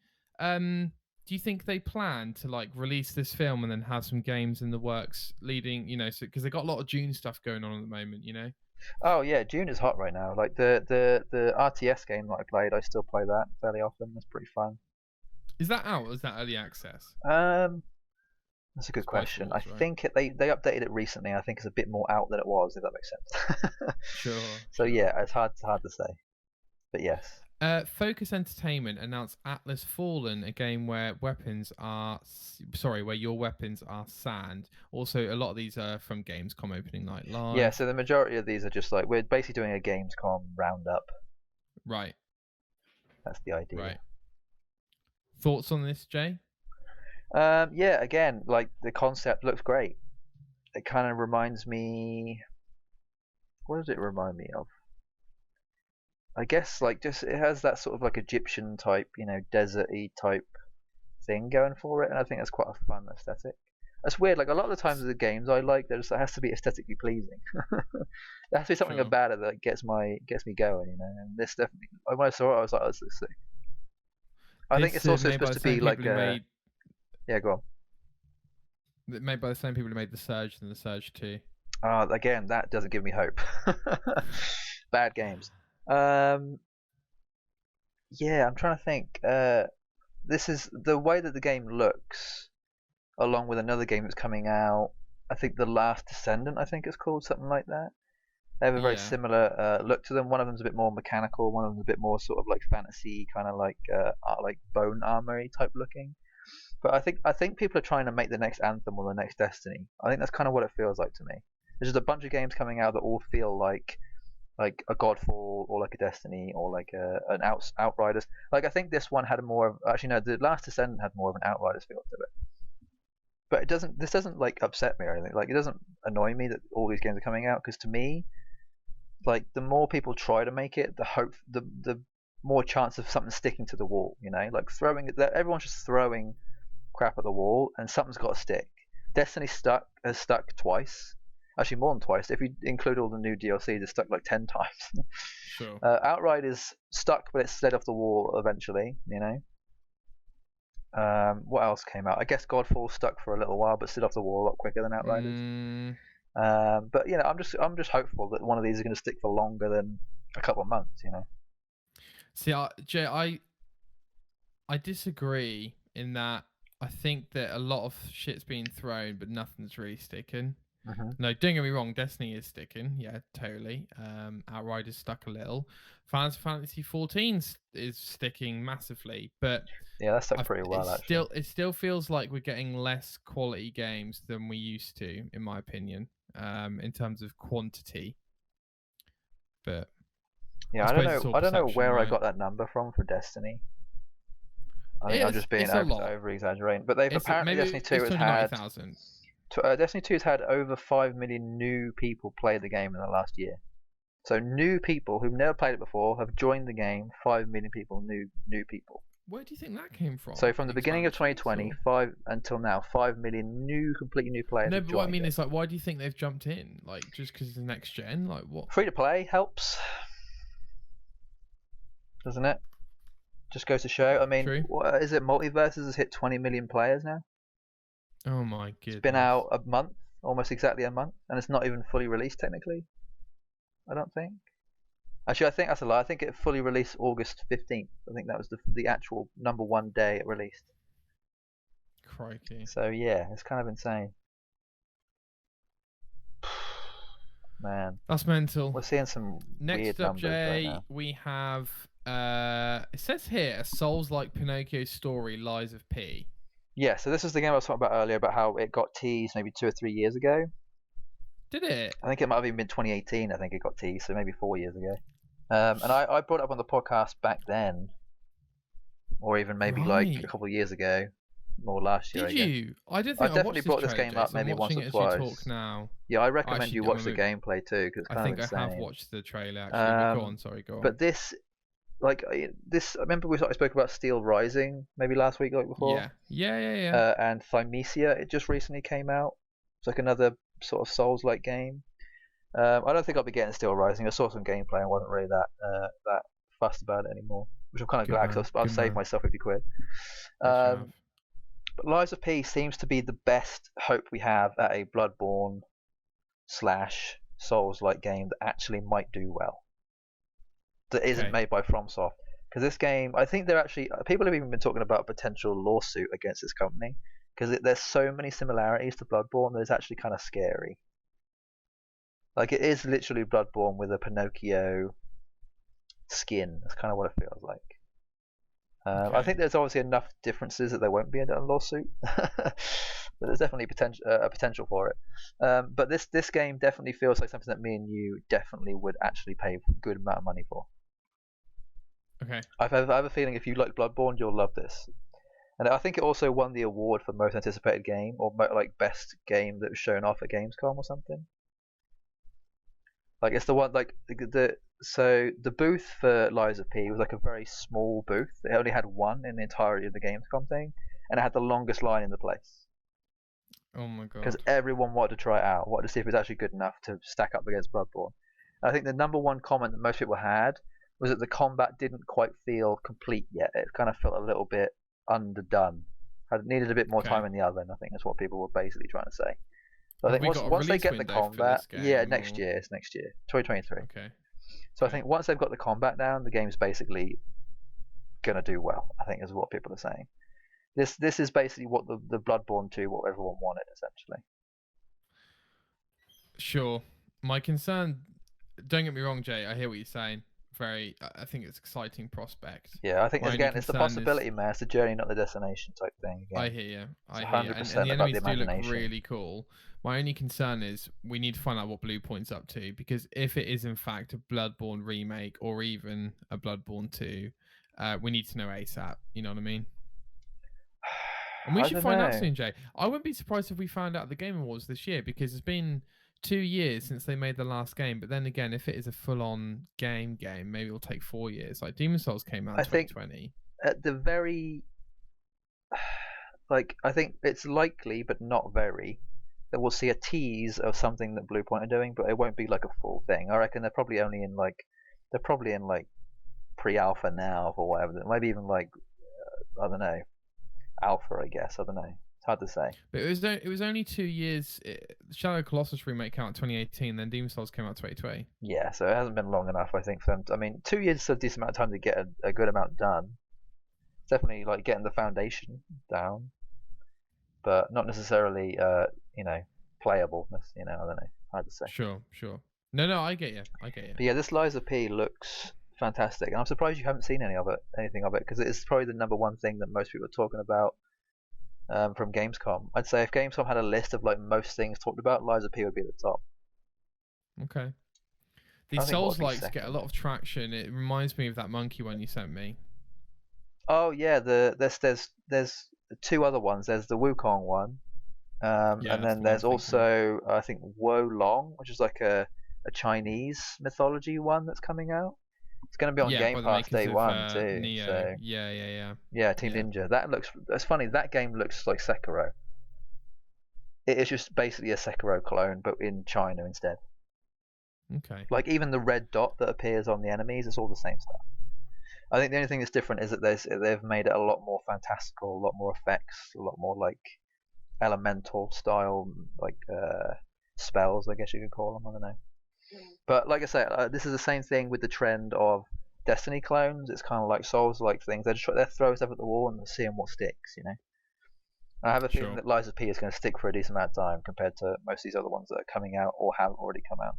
plan to release this film and then have some games in the works leading, because they got a lot of Dune stuff going on at the moment, Oh yeah, Dune is hot right now. Like the RTS game that I played, I still play that fairly often. That's pretty fun. Is that out? Or is that early access? That's a good question. I think they updated it recently. I think it's a bit more out than it was, if that makes sense. Sure. So yeah, it's hard to say, but yes. Focus Entertainment announced Atlas Fallen, a game where your weapons are sand. Also, a lot of these are from Gamescom opening night live. Yeah, so the majority of these are just we're basically doing a Gamescom roundup. Right. That's the idea. Right. Thoughts on this, Jay? Yeah, again, the concept looks great. It kind of reminds me... What does it remind me of? I guess just it has that sort of Egyptian type, desert-y type thing going for it, and I think that's quite a fun aesthetic. That's weird. A lot of the times the games I like, it has to be aesthetically pleasing. There has to be something about it that gets me going, And this definitely, when I saw it, I was like, oh, this looks sick. I think it's also supposed to be yeah, go on. Made by the same people who made The Surge and The Surge 2. Again, that doesn't give me hope. Bad games. Yeah, I'm trying to think. This is the way that the game looks, along with another game that's coming out. I think The Last Descendant, I think it's called, something like that. They have a very similar look to them. One of them's a bit more mechanical. One of them's a bit more sort of fantasy, kind of like bone armory type looking. But I think people are trying to make the next Anthem or the next Destiny. I think that's kind of what it feels like to me. There's just a bunch of games coming out that all feel like a Godfall or a Destiny or an Outriders. I think this one had more of... Actually, no, The Last Descendant had more of an Outriders feel to it. But this doesn't upset me or anything. It doesn't annoy me that all these games are coming out, because to me, the more people try to make it, the more chance of something sticking to the wall. Everyone's just throwing crap at the wall, and something's got to stick. Destiny has stuck twice. Actually, more than twice. If you include all the new DLCs, it's stuck 10 times. Sure. Outright is stuck, but it slid off the wall eventually. What else came out? I guess Godfall stuck for a little while, but slid off the wall a lot quicker than Outriders. But I'm just hopeful that one of these is going to stick for longer than a couple of months. See, Jay, I disagree in that I think that a lot of shit's being thrown, but nothing's really sticking. Mm-hmm. No, don't get me wrong. Destiny is sticking. Yeah, totally. Outriders stuck a little. Final Fantasy 14 is sticking massively, but yeah, that stuck pretty well. It still feels like we're getting less quality games than we used to, in my opinion, in terms of quantity. But yeah, I don't know where I got that number from for Destiny. I think I'm just being over exaggerating, but apparently Destiny 2 has had Destiny 2 has had over 5 million new people play the game in the last year. So new people who've never played it before have joined the game. 5 million people, new people. Where do you think that came from? So from the beginning of 2020, until now, 5 million completely new players. No, but what I mean is, like, why do you think they've jumped in? Like, just because it's the next gen? Like, what? Free to play helps, doesn't it? Just goes to show. I mean, what is it? Multiverses has hit 20 million players now. Oh my goodness. It's been out a month, almost exactly a month, and it's not even fully released technically. I don't think. Actually, I think that's a lie. I think it fully released August 15th. I think that was the actual #1 day it released. Crikey. So yeah, it's kind of insane. Man. That's mental. We're seeing some weird numbers right now. We have it says here a Souls-like Pinocchio story, Lies of P. Yeah, so this is the game I was talking about earlier about how it got teased maybe 2 or 3 years ago. Did it? I think it might have even been 2018. I think it got teased, so maybe 4 years ago. And I brought it up on the podcast back then, or even maybe like a couple of years ago, or last year. Did you? I didn't think I definitely brought this game up maybe once or twice. Talk now. Yeah, I recommend you watch the gameplay too, because it's kind of insane. I think I have watched the trailer actually. Go on. But this, I remember I spoke about Steel Rising maybe last week, like before. Yeah. And Thymesia, it just recently came out. It's like another sort of Souls-like game. I don't think I'll be getting Steel Rising. I saw some gameplay and wasn't really that fussed about it anymore, which I'm kind of glad because I've saved myself £50. But Lies of P seems to be the best hope we have at a Bloodborne / Souls-like game that actually might do well. That isn't made by FromSoft. Because this game, I think people have even been talking about a potential lawsuit against this company because there's so many similarities to Bloodborne that it's actually kind of scary. Like, it is literally Bloodborne with a Pinocchio skin. That's kind of what it feels like. I think there's obviously enough differences that there won't be a lawsuit, but there's definitely a potential for it. But this game definitely feels like something that me and you definitely would actually pay a good amount of money for. Okay. I have a feeling if you like Bloodborne, you'll love this. And I think it also won the award for most anticipated game, or like best game that was shown off at Gamescom or something. Like, it's the one, like, so the booth for Lies of P was like a very small booth. It only had one in the entirety of the Gamescom thing, and it had the longest line in the place. Oh my god. Because everyone wanted to try it out, wanted to see if it was actually good enough to stack up against Bloodborne. And I think the #1 comment that most people had was that the combat didn't quite feel complete yet. It kind of felt a little bit underdone. It needed a bit more time in the oven, I think that's what people were basically trying to say. So I think once they get the combat, next year, it's next year, 2023. Okay. So I think once they've got the combat down, the game's basically gonna do well, I think is what people are saying. This is basically what the Bloodborne 2, what everyone wanted, essentially. Sure. My concern, don't get me wrong, Jay, I hear what you're saying. I think it's an exciting prospect. Yeah, I think again, it's the possibility, man. It's the journey, not the destination type thing. Again. I hear you. I hear you. And the enemies do look really cool. My only concern is we need to find out what Bluepoint's up to, because if it is in fact a Bloodborne remake or even a Bloodborne 2, we need to know ASAP. You know what I mean? And we should find out soon, Jay. I wouldn't be surprised if we found out the Game Awards this year, because it's been 2 years since they made the last game. But then again, if it is a full-on game, maybe it'll take 4 years. Like Demon's Souls came out in 2020. At the very, I think it's likely, but not very, that we'll see a tease of something that Bluepoint are doing, but it won't be like a full thing. I reckon they're probably only in pre-alpha now or whatever. Maybe even I don't know. alpha, I guess. I don't know. It's hard to say. But it was only 2 years. Shadow of the Colossus remake came out in 2018, then Demon Souls came out 2020. Yeah, so it hasn't been long enough, I think, for them. I mean, 2 years is a decent amount of time to get a good amount done. It's definitely like getting the foundation down, but not necessarily, playableness. I don't know. Hard to say. Sure. No, I get you. But yeah, this Lies of P looks fantastic, and I'm surprised you haven't seen anything of it, because it's probably the number one thing that most people are talking about from Gamescom. I'd say if Gamescom had a list of like most things talked about, Lies of P would be at the top. Okay. These Souls-likes get a lot of traction. It reminds me of that monkey one you sent me. Oh yeah, there's 2 other ones. There's the Wukong one, and then there's also I think Wo Long, which is like a Chinese mythology one that's coming out. It's going to be on Game Pass day one too. Neo. So. Yeah, Team Ninja. That's funny. That game looks like Sekiro. It is just basically a Sekiro clone, but in China instead. Okay. Like even the red dot that appears on the enemies, it's all the same stuff. I think the only thing that's different is that they've made it a lot more fantastical, a lot more effects, a lot more like elemental style, like spells, I guess you could call them. I don't know. But like I say, this is the same thing with the trend of Destiny clones. It's kind of like Souls-like things. They throw stuff at the wall and seeing what sticks. I have a feeling that Lies of P is going to stick for a decent amount of time compared to most of these other ones that are coming out or have already come out.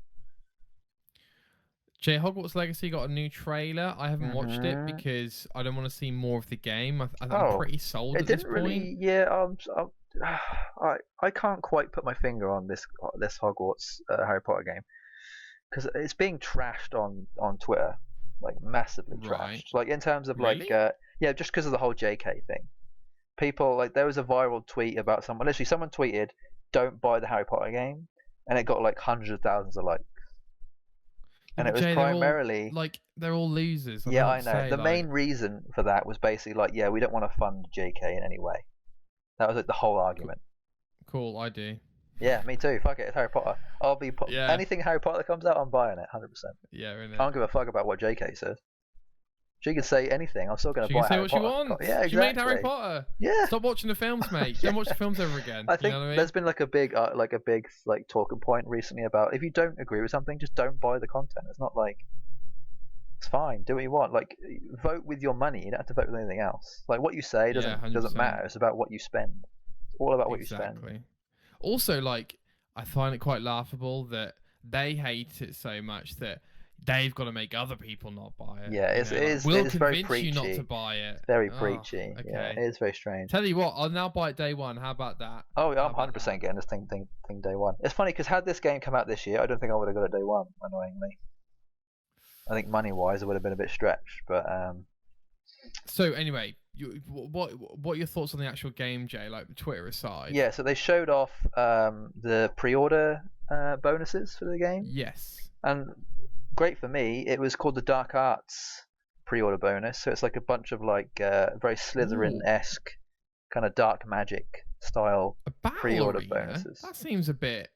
Jay, Hogwarts Legacy got a new trailer. I haven't watched it because I don't want to see more of the game. I'm pretty sold at this point. I can't quite put my finger on this Hogwarts Harry Potter game, because it's being trashed on Twitter, like massively trashed. Like in terms of really? Just because of the whole JK thing. People, like, there was a viral tweet about someone tweeted, "Don't buy the Harry Potter game," and it got like hundreds of thousands of likes. And it was primarily they're all losers. Yeah, I know. The main reason for that was basically like, yeah, we don't want to fund JK in any way. That was like the whole argument. Cool, I do. Yeah, me too. Fuck it, it's Harry Potter. I'll be anything Harry Potter that comes out, I'm buying it, 100%. Yeah, really. I don't give a fuck about what JK says. She can say anything. I'm still going to buy Harry Potter. She can say what she wants. Yeah, exactly. She made Harry Potter. Yeah. Stop watching the films, mate. Don't watch the films ever again. I think there's been like a big talking point recently about if you don't agree with something, just don't buy the content. It's not like it's fine. Do what you want. Like vote with your money. You don't have to vote with anything else. Like what you say doesn't matter. It's about what you spend. It's all about what you spend. Also, like I find it quite laughable that they hate it so much that they've got to make other people not buy it. Yeah, it is very preachy. You not to buy it. It's very preachy. Okay. Yeah, it is very strange. Tell you what, I'll now buy it day one. How about that? Oh, yeah, I'm 100% getting this thing day one. It's funny because had this game come out this year, I don't think I would have got it day one. Annoyingly, I think money-wise, it would have been a bit stretched. But so anyway, what are your thoughts on the actual game, Jay? Like Twitter aside. Yeah, so they showed off the pre-order bonuses for the game. Yes. And great for me, it was called the Dark Arts pre-order bonus. So it's like a bunch of like very Slytherin-esque kind of dark magic style pre-order bonuses. That seems a bit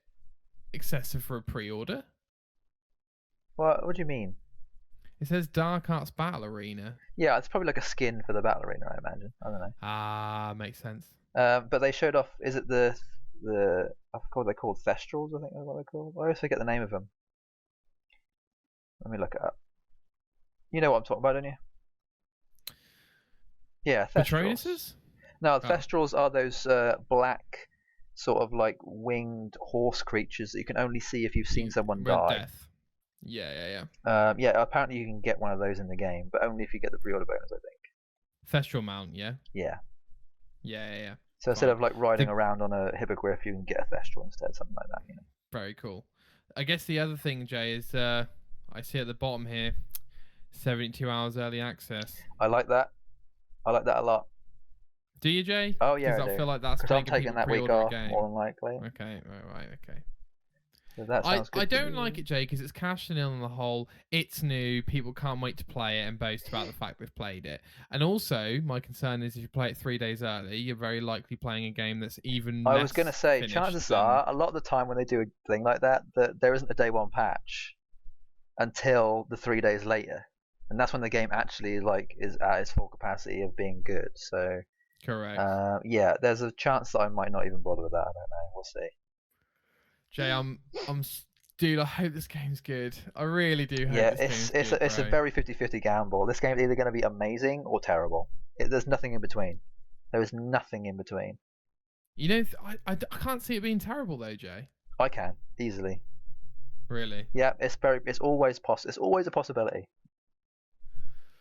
excessive for a pre-order. What do you mean? It says Dark Arts Battle Arena. Yeah, it's probably like a skin for the Battle Arena, I imagine. I don't know. Ah, makes sense. But they showed off. Is it the I forgot what they're called? Thestrals, I think is what they're called. I always forget the name of them. Let me look it up. You know what I'm talking about, don't you? Yeah, Thestrals. Patronuses? No, Thestrals are those black, sort of like winged horse creatures that you can only see if you've seen someone die. Death. Yeah. Yeah, apparently you can get one of those in the game, but only if you get the pre-order bonus, I think. Thestral mount, yeah? Yeah. Yeah. So instead of like riding around on a hippogriff, you can get a Thestral instead, something like that. Very cool. I guess the other thing, Jay, is I see at the bottom here, 72 hours early access. I like that. I like that a lot. Do you, Jay? Oh yeah, I feel like that's because I'm taking that week off, more than likely. Okay, right, okay. So that sounds good. I don't like it, Jay, because it's cash in on the whole. It's new. People can't wait to play it and boast about the fact they've played it. And also, my concern is if you play it 3 days early, you're very likely playing a game that's even less I was going to say, chances are, a lot of the time when they do a thing like that, there isn't a day one patch until the 3 days later. And that's when the game actually is at its full capacity of being good. So Correct. Yeah, there's a chance that I might not even bother with that. I don't know. We'll see. Jay, dude, I hope this game's good. I really do hope this game's good. It's a very 50-50 gamble. This game is either going to be amazing or terrible. There's nothing in between. There is nothing in between. You know, I can't see it being terrible though, Jay. I can easily. Really? Yeah, it's always It's always a possibility.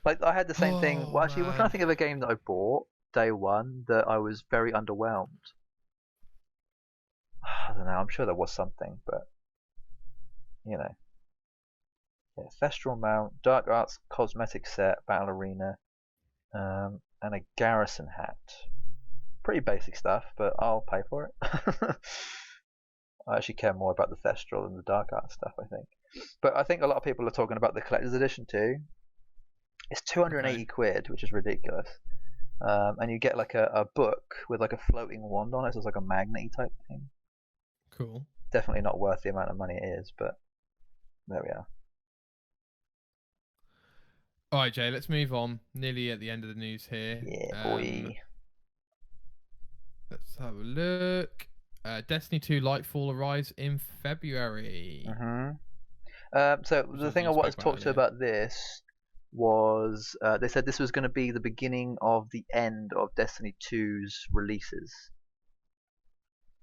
Like I had the same thing. Well, actually, we're trying to think of a game that I bought day one that I was very underwhelmed. I don't know. I'm sure there was something, but you know, yeah, Thestral Mount, Dark Arts cosmetic set, Battle Arena, and a Garrison hat. Pretty basic stuff, but I'll pay for it. I actually care more about the Thestral than the Dark Arts stuff, I think. But I think a lot of people are talking about the collector's edition too. It's 280 quid, which is ridiculous. And you get like a book with like a floating wand on it, so it's like a magnet type thing. Cool. Definitely not worth the amount of money it is, but there we are. All right, Jay, let's move on. Nearly at the end of the news here. Yeah, boy. Let's have a look. Destiny 2 Lightfall arrives in February. So the thing I wanted to talk to you about this was they said this was going to be the beginning of the end of Destiny 2's releases.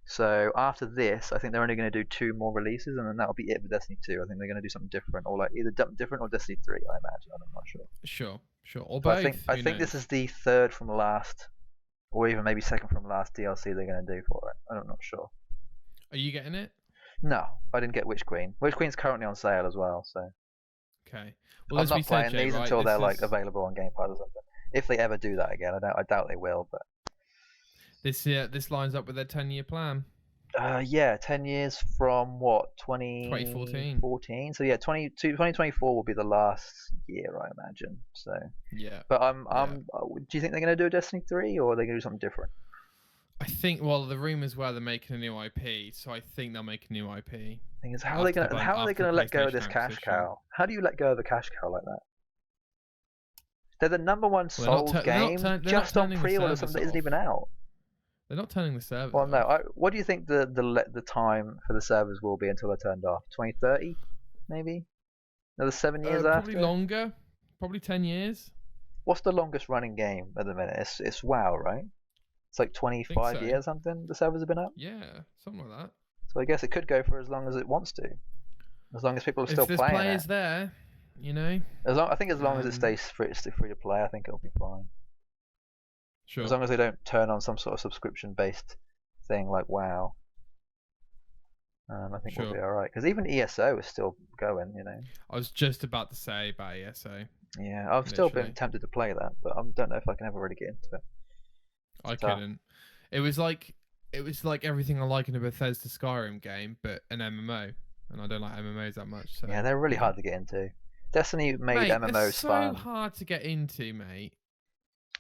So after this, I think they're only going to do 2 more releases, and then that'll be it for Destiny 2. I think they're going to do something different, or like either different or Destiny 3. I imagine. I'm not sure. Sure. Or both. I think this is the third from last, or even maybe second from last DLC they're going to do for it. I'm not sure. Are you getting it? No, I didn't get Witch Queen. Witch Queen's currently on sale as well, so. Okay. Well, I'm not playing these until they're like available on Game Pass or something. If they ever do that again, I doubt they will. But this lines up with their 10-year plan. Yeah, 10 years from what? 2014. So yeah, 2024 will be the last year, I imagine. So yeah. But do you think they're going to do a Destiny 3, or are they going to do something different? I think. Well, the rumors were they're making a new IP, so I think they'll make a new IP. Thing is, how are they going to let go of this cash cow? How do you let go of a cash cow like that? They're the #1 sold game just on pre-order, something that isn't even out. They're not turning the servers. Well, no. What do you think the time for the servers will be until they're turned off? 2030, maybe. Another 7 years after. Probably longer. Probably 10 years. What's the longest running game at the minute? It's WoW, right? It's like 25 years, something. The servers have been up. Yeah, something like that. So I guess it could go for as long as it wants to, as long as people are still playing it. If there's players there, you know. I think as long as it stays free to play, I think it'll be fine. Sure. As long as they don't turn on some sort of subscription-based thing like WoW, I think we'll be all right. Because even ESO is still going, you know. I was just about to say about ESO. Yeah, I've still been tempted to play that, but I don't know if I can ever really get into it. I couldn't. It was like everything I like in a Bethesda Skyrim game, but an MMO, and I don't like MMOs that much. So. Yeah, they're really hard to get into. Destiny made MMOs fun. So hard to get into, mate.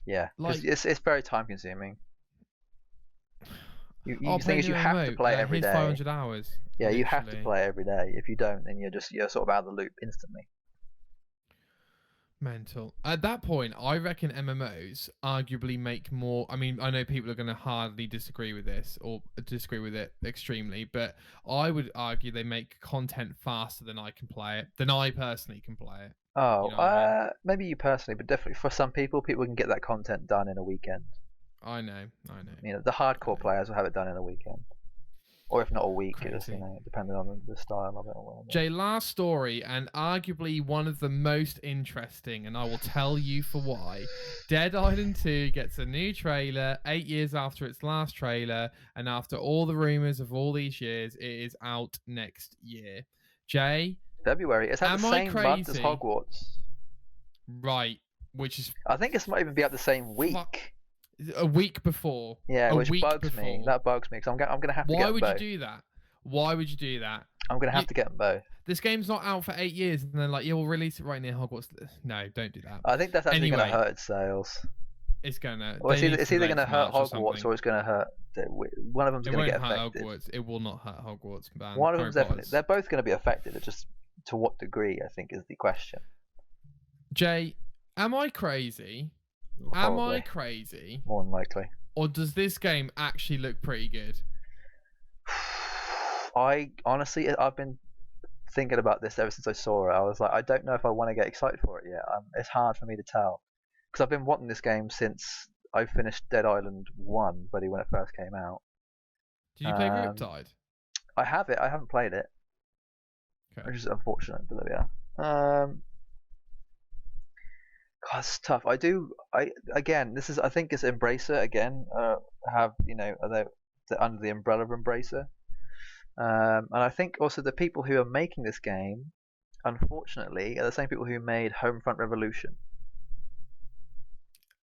Yeah, because it's very time consuming. The thing is, you have to play every day. 500 hours. Yeah, literally. You have to play every day. If you don't, then you're sort of out of the loop instantly. Mental. At that point, I reckon MMOs arguably make more. I mean, I know people are going to hardly disagree with this or disagree with it extremely, but I would argue they make content faster than I can play it, than I personally can play it. Oh, you know maybe you personally, but definitely for some people can get that content done in a weekend. I know. You know, the hardcore players will have it done in a weekend. Or if not a week, depending on the style of it or whatever. Jay, last story, and arguably one of the most interesting, and I will tell you for why. Dead Island 2 gets a new trailer 8 years after its last trailer, and after all the rumours of all these years, it is out next year. Jay? February. It's had the same month as Hogwarts. Right, which is... I think it might even be out the same week. A week before. Yeah, which bugs me. That bugs me because I'm going to have to get them both. Why would you do that? Why would you do that? I'm going to have to get them both. This game's not out for 8 years, and they're like, yeah, we'll release it right near Hogwarts. No, don't do that. I think that's actually going to hurt its sales. It's going to. Well, it's either going to hurt Hogwarts or it's going to hurt. One of them's going to get affected. Hogwarts. It will not hurt Hogwarts. Man. One of them's definitely. They're both going to be affected. It's just to what degree, I think, is the question. Jay, am I crazy? Am Probably. I crazy? More than likely. Or does this game actually look pretty good? I've been thinking about this ever since I saw it. I was like, I don't know if I want to get excited for it yet. It's hard for me to tell because I've been wanting this game since I finished Dead Island 1, buddy, when it first came out. Did you play Riptide? I have it. I haven't played it, which is unfortunate, but there we are. God, it's tough. I think it's Embracer again. Have they're under the umbrella of Embracer. And I think also the people who are making this game, unfortunately, are the same people who made Homefront Revolution.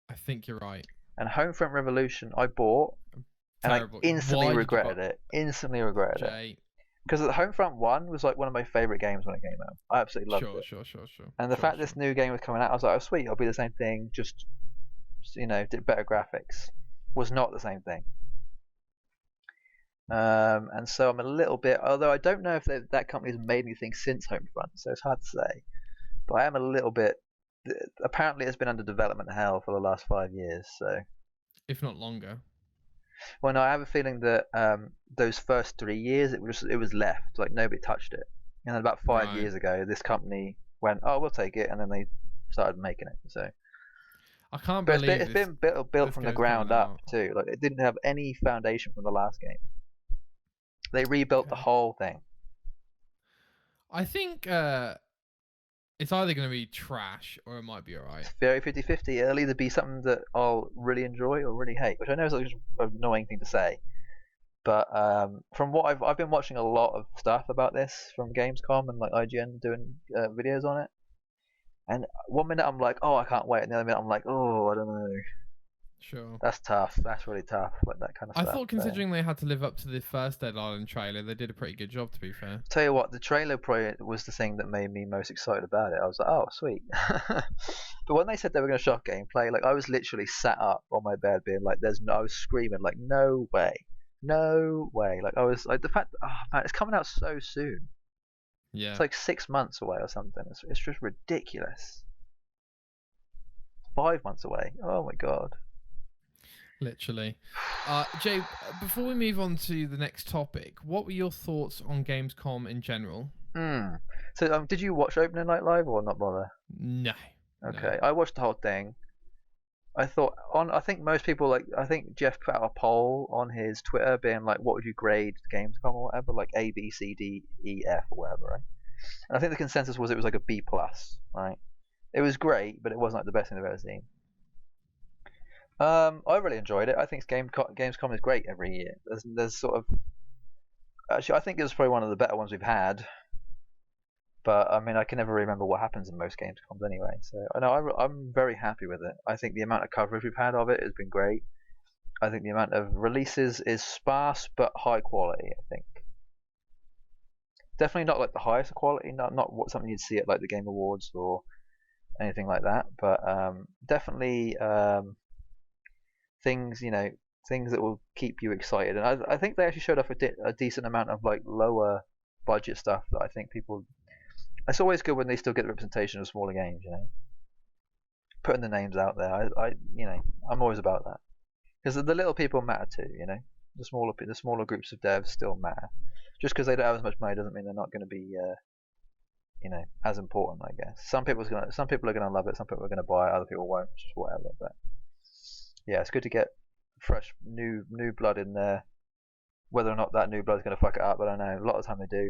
I think you're right. And Homefront Revolution I bought, Terrible. And I instantly regretted it. Instantly regretted it. Because Homefront 1 was like one of my favourite games when it came out. I absolutely loved it. Sure. And the fact this new game was coming out, I was like, oh sweet, it'll be the same thing, just, did better graphics. Was not the same thing. And so I'm a little bit, although I don't know if that company has made anything since Homefront, so it's hard to say. But I am a little bit, apparently it's been under development hell for the last 5 years, so. If not longer. Well, no, I have a feeling that those first 3 years it was left, like nobody touched it. And then about 5 years ago, this company went, "Oh, we'll take it," and then they started making it. So I can't believe it's been built from the ground up too. Like it didn't have any foundation from the last game. They rebuilt the whole thing. I think it's either going to be trash or it might be alright. It's very 50-50. It'll either be something that I'll really enjoy or really hate, which I know is like an annoying thing to say. But from what I've been watching a lot of stuff about this from Gamescom and like IGN doing videos on it. And one minute I'm like, oh, I can't wait, and the other minute I'm like, oh, I don't know. Sure. That's tough. That's really tough. Like that kind of stuff. I thought considering they had to live up to the first Dead Island trailer, they did a pretty good job, to be fair. Tell you what, the trailer probably was the thing that made me most excited about it. I was like, oh, sweet. But when they said they were going to show gameplay, like I was literally sat up on my bed being like, I was screaming like, no way. No way. Like I was like, the fact that, oh man, it's coming out so soon. Yeah. It's like 6 months away or something. It's just ridiculous. 5 months away. Oh my god. Literally. Jay, before we move on to the next topic, what were your thoughts on Gamescom in general? So did you watch Opening Night Live or not bother? No. Okay, no. I watched the whole thing. I think most people I think Jeff put out a poll on his Twitter being like, what would you grade Gamescom or whatever, like A, B, C, D, E, F or whatever, right? And I think the consensus was it was like a B+, right? It was great, but it wasn't like the best thing I've ever seen. I really enjoyed it. I think Gamescom is great every year. There's sort of, actually I think it was probably one of the better ones we've had. But I mean, I can never remember what happens in most Gamescoms anyway. So I know I'm very happy with it. I think the amount of coverage we've had of it has been great. I think the amount of releases is sparse but high quality. I think definitely not like the highest quality, not something you'd see at like the Game Awards or anything like that. But definitely things that will keep you excited. And I think they actually showed off a decent amount of like lower budget stuff that I think people. It's always good when they still get the representation of smaller games, putting the names out there. I'm always about that because the little people matter too. The smaller groups of devs still matter. Just because they don't have as much money doesn't mean they're not going to be, as important. I guess some people are gonna love it, some people are gonna buy it, other people won't. Just whatever. But yeah, it's good to get fresh new blood in there. Whether or not that new blood is going to fuck it up, I don't know. A lot of the time they do.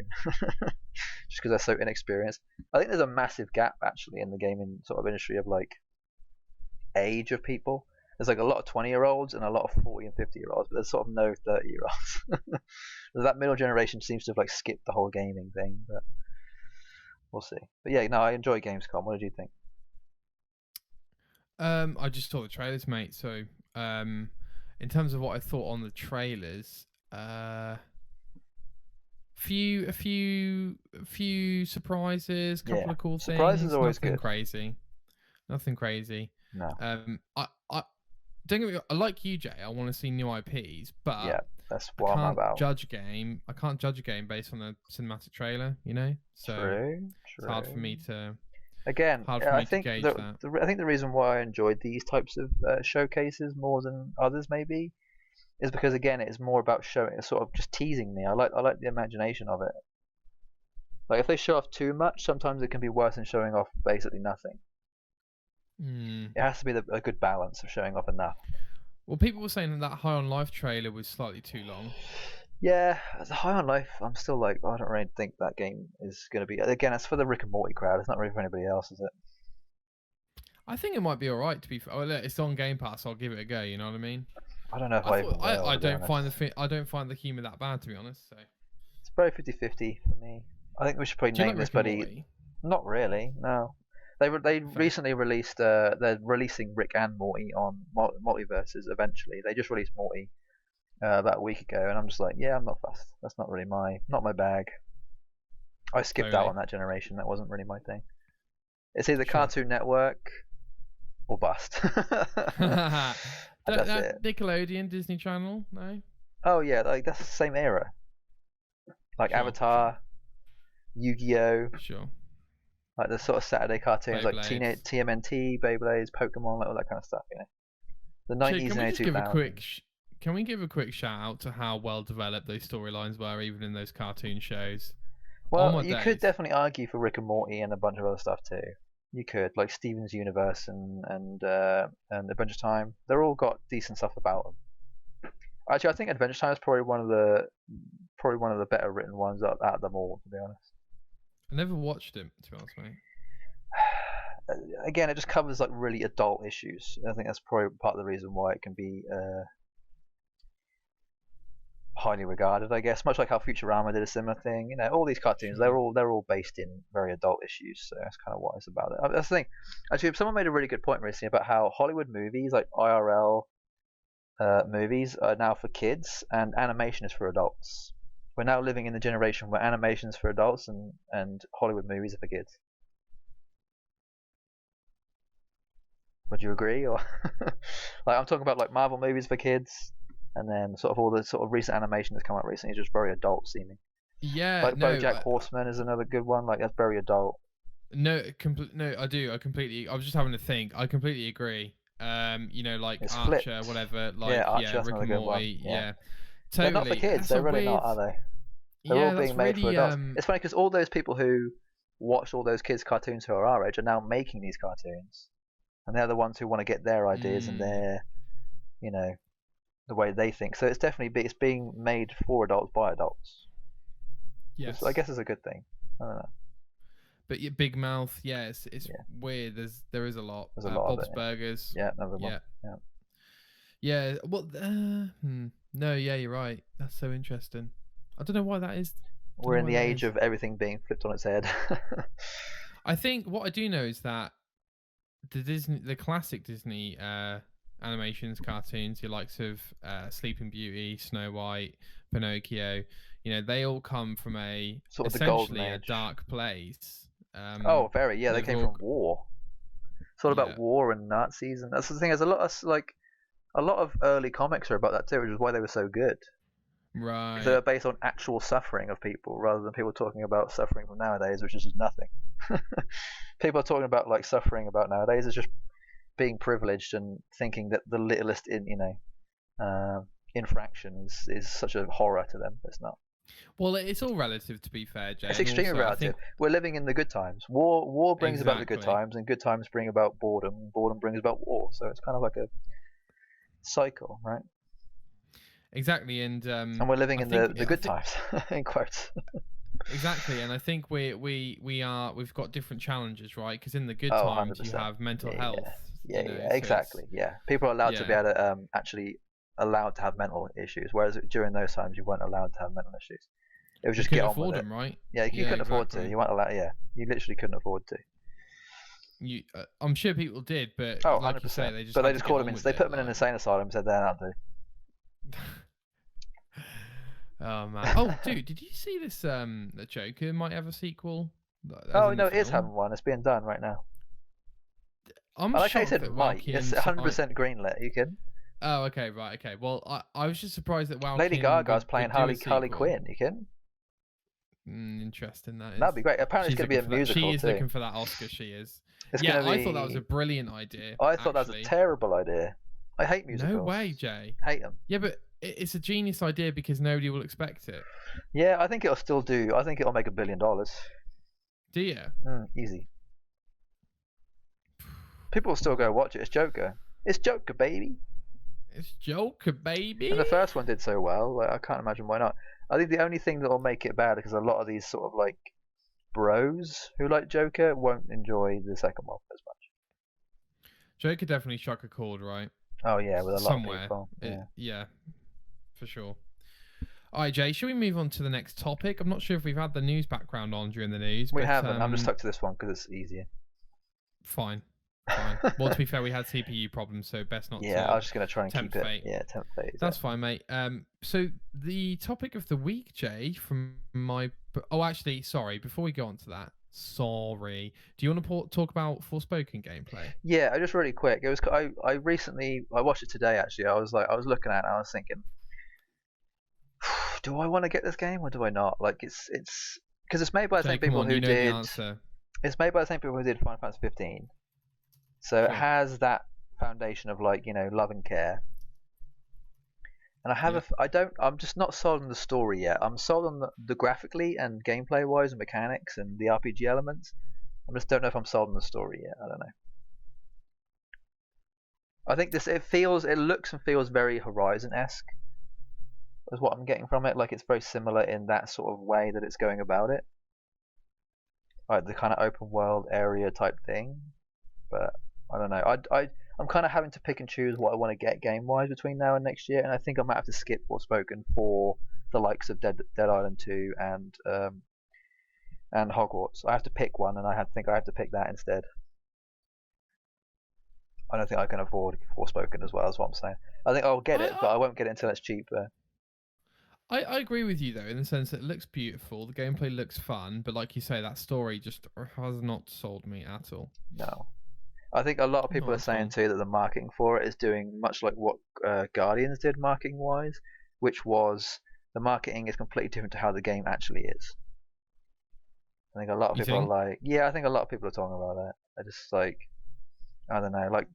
Just because they're so inexperienced. I think there's a massive gap actually in the gaming sort of industry of like age of people. There's like a lot of 20-year-olds and a lot of 40 and 50-year-olds, but there's sort of no 30-year-olds. That middle generation seems to have like skipped the whole gaming thing, but we'll see. But yeah, no, I enjoy Gamescom. What did you think? I just saw the trailers, mate. So in terms of what I thought on the trailers, a few surprises, couple of cool things. Surprises are always Nothing good. Nothing crazy. No. I don't get me wrong, I like you, Jay. I want to see new IPs, but yeah, that's what I'm about. I can't judge a game based on a cinematic trailer, So True. it's hard for me to Again, hard for me to gauge that. I think the reason why I enjoyed these types of showcases more than others maybe is because again it's more about showing, sort of just teasing me. I like the imagination of it. Like if they show off too much, sometimes it can be worse than showing off basically nothing. It has to be a good balance of showing off enough. Well, people were saying that High on Life trailer was slightly too long. Yeah, High on Life, I'm still like, I don't really think that game is going to be. Again, it's for the Rick and Morty crowd. It's not really for anybody else, is it? I think it might be alright to be fair. Oh, look, it's on Game Pass. I'll give it a go. You know what I mean? I don't know if I don't find the humor that bad, to be honest. So it's very 50-50 for me. I think we should probably name this buddy. Not really. No. They recently released. They're releasing Rick and Morty on multiverses eventually. They just released Morty about a week ago, and I'm just like, yeah, I'm not fussed. That's not really not my bag. I skipped out on that generation. That wasn't really my thing. It's either Cartoon Network or bust. That's it. Nickelodeon, Disney Channel, no? Oh yeah, like that's the same era. Like Avatar, Yu-Gi-Oh. Sure. Like the sort of Saturday cartoons, Beyblades. Like TMNT, Beyblades, Pokemon, like all that kind of stuff. You know, the 90s and 2000s. Can we give a quick shout out to how well developed those storylines were, even in those cartoon shows? Well, you could definitely argue for Rick and Morty and a bunch of other stuff too. You could, like Steven's Universe and Adventure Time. They're all got decent stuff about them. Actually, I think Adventure Time is probably one of the better written ones out of them all, to be honest. I never watched it, to be honest, mate. Again, it just covers like really adult issues. I think that's probably part of the reason why it can be highly regarded, I guess. Much like how Futurama did a similar thing. You know, all these cartoons, they're all based in very adult issues. So that's kind of what it's about. That's the thing. Actually, someone made a really good point recently about how Hollywood movies, like IRL movies, are now for kids and animation is for adults. We're now living in the generation where animation is for adults and Hollywood movies are for kids. Would you agree? Or like I'm talking about like Marvel movies for kids, and then sort of all the sort of recent animation that's come out recently is just very adult seeming. Yeah, like BoJack Horseman is another good one. Like that's very adult. No, I do. I was just having to think. I completely agree. You know, like it's Archer, flipped. whatever. Like Rick and Morty. Yeah. Totally. They're not for kids. They're really not, are they? They're all being made for adults. It's funny because all those people who watched all those kids' cartoons who are our age are now making these cartoons, and they're the ones who want to get their ideas and their, you know, the way they think. So it's definitely it's being made for adults by adults. Yes. So I guess it's a good thing. I don't know. But your Big Mouth, it's weird. There is a lot. There's a lot Bob's of it. Burgers. Yeah, another one. Yeah. Well, no. Yeah, you're right. That's so interesting. I don't know why that is. We're in the age of everything being flipped on its head. I think what I do know is that the classic Disney animations, cartoons, your likes of Sleeping Beauty, Snow White, Pinocchio, you know, they all come from sort of essentially a dark place. Very. Yeah, they came from war. It's all about war and Nazis, and that's the thing. There's a lot of early comics are about that too, which is why they were so good. Right. They're based on actual suffering of people rather than people talking about suffering from nowadays, which is just nothing. People are talking about like suffering about nowadays is just being privileged and thinking that the littlest infraction is such a horror to them. It's not. Well, it's all relative, to be fair, Jay. It's extremely relative. We're living in the good times. War brings about the good times, and good times bring about boredom. And boredom brings about war. So it's kind of like a cycle, right? Exactly, and we're living in the good times, in quotes. Exactly, and I think we've got different challenges, right? Because in the good times 100%. You have mental health. Yeah, exactly. Yeah, people are allowed to be able to actually allowed to have mental issues, whereas during those times you weren't allowed to have mental issues. It was just get on with it. Them, right? Yeah, you couldn't afford to. You weren't allowed. Yeah, you literally couldn't afford to. I'm sure people did, but like 100%. You say, they just called them. They put them in an insane asylum and said they're not do. Oh man! Oh, dude, did you see this? The Joker might have a sequel. Oh no, it is having one. It's being done right now. I'm like shocked I said, might. It's 100% greenlit. You can. Oh, okay, right, okay. Well, I was just surprised that Lady Gaga's playing Harley Quinn. You can. Interesting. That is. That'd be great. Apparently, it's going to be a musical. She is looking for that Oscar. She is. It's I thought that was a brilliant idea. I thought that was a terrible idea. I hate musicals. No way, Jay. Hate them. Yeah, but it's a genius idea because nobody will expect it. Yeah, I think it'll still do. I think it'll make $1 billion. Do you? Easy. People will still go watch it. It's Joker. It's Joker, baby. It's Joker, baby. And the first one did so well. Like, I can't imagine why not. I think the only thing that will make it bad because a lot of these sort of like bros who like Joker won't enjoy the second one as much. Joker definitely struck a chord, right? Oh yeah, with a lot of people. Yeah, for sure. All right, Jay, should we move on to the next topic? I'm not sure if we've had the news background on during the news. We haven't. I'm just stuck to this one because it's easier. Fine. Well, to be fair, we had CPU problems, so best not to. Yeah, I was just going to try and keep it. Fate. Yeah, tempt fate. That's fine, mate. So the topic of the week, Jay, from my... Oh, actually, sorry. Before we go on to that, sorry. Do you want to talk about Forspoken gameplay? Yeah, just really quick. It was I recently watched it today. Actually, I was looking at it and I was thinking, do I want to get this game or do I not? Like it's because it's made by the same people who did. It's made by the same people who did Final Fantasy 15. So it has that foundation of like, love and care. And I'm just not sold on the story yet. I'm sold on the graphically and gameplay wise and mechanics and the RPG elements. I just don't know if I'm sold on the story yet. I don't know. I think it looks and feels very Horizon-esque is what I'm getting from it. Like it's very similar in that sort of way that it's going about it. Like the kind of open world area type thing. But I don't know. I'm kind of having to pick and choose what I want to get game-wise between now and next year, and I think I might have to skip Forspoken for the likes of Dead Island 2 and Hogwarts. I have to pick one, and I think I have to pick that instead. I don't think I can afford Forspoken as well, is what I'm saying. I think I'll get it, but I won't get it until it's cheaper. I agree with you, though, in the sense that it looks beautiful, the gameplay looks fun, but like you say, that story just has not sold me at all. No. I think a lot of people are saying too that the marketing for it is doing much like what Guardians did marketing wise, which was the marketing is completely different to how the game actually is. I think a lot of people are like, I think a lot of people are talking about that. They're just like, I don't know, like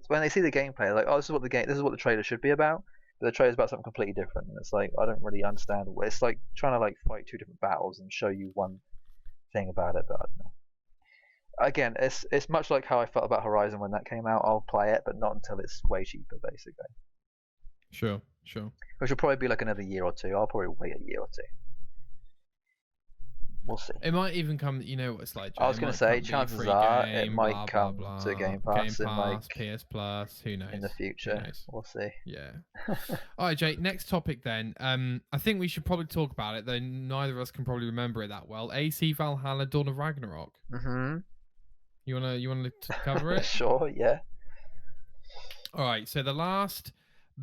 when they see the gameplay, they're like, oh, this is what the trailer should be about. But the trailer's about something completely different, and it's like I don't really understand. It's like trying to like fight two different battles and show you one thing about it, but I don't know. Again, it's much like how I felt about Horizon when that came out. I'll play it, but not until it's way cheaper, basically. Sure. Which will probably be like another year or two. I'll probably wait a year or two. We'll see. It might even come. You know what it's like. I was going to say, chances are it might come to Game Pass in like PS Plus. Who knows? In the future, we'll see. Yeah. All right, Jake. Next topic then. I think we should probably talk about it, though neither of us can probably remember it that well. AC Valhalla: Dawn of Ragnarok. Mm-hmm. You wanna cover it? Sure. Yeah. All right. So the last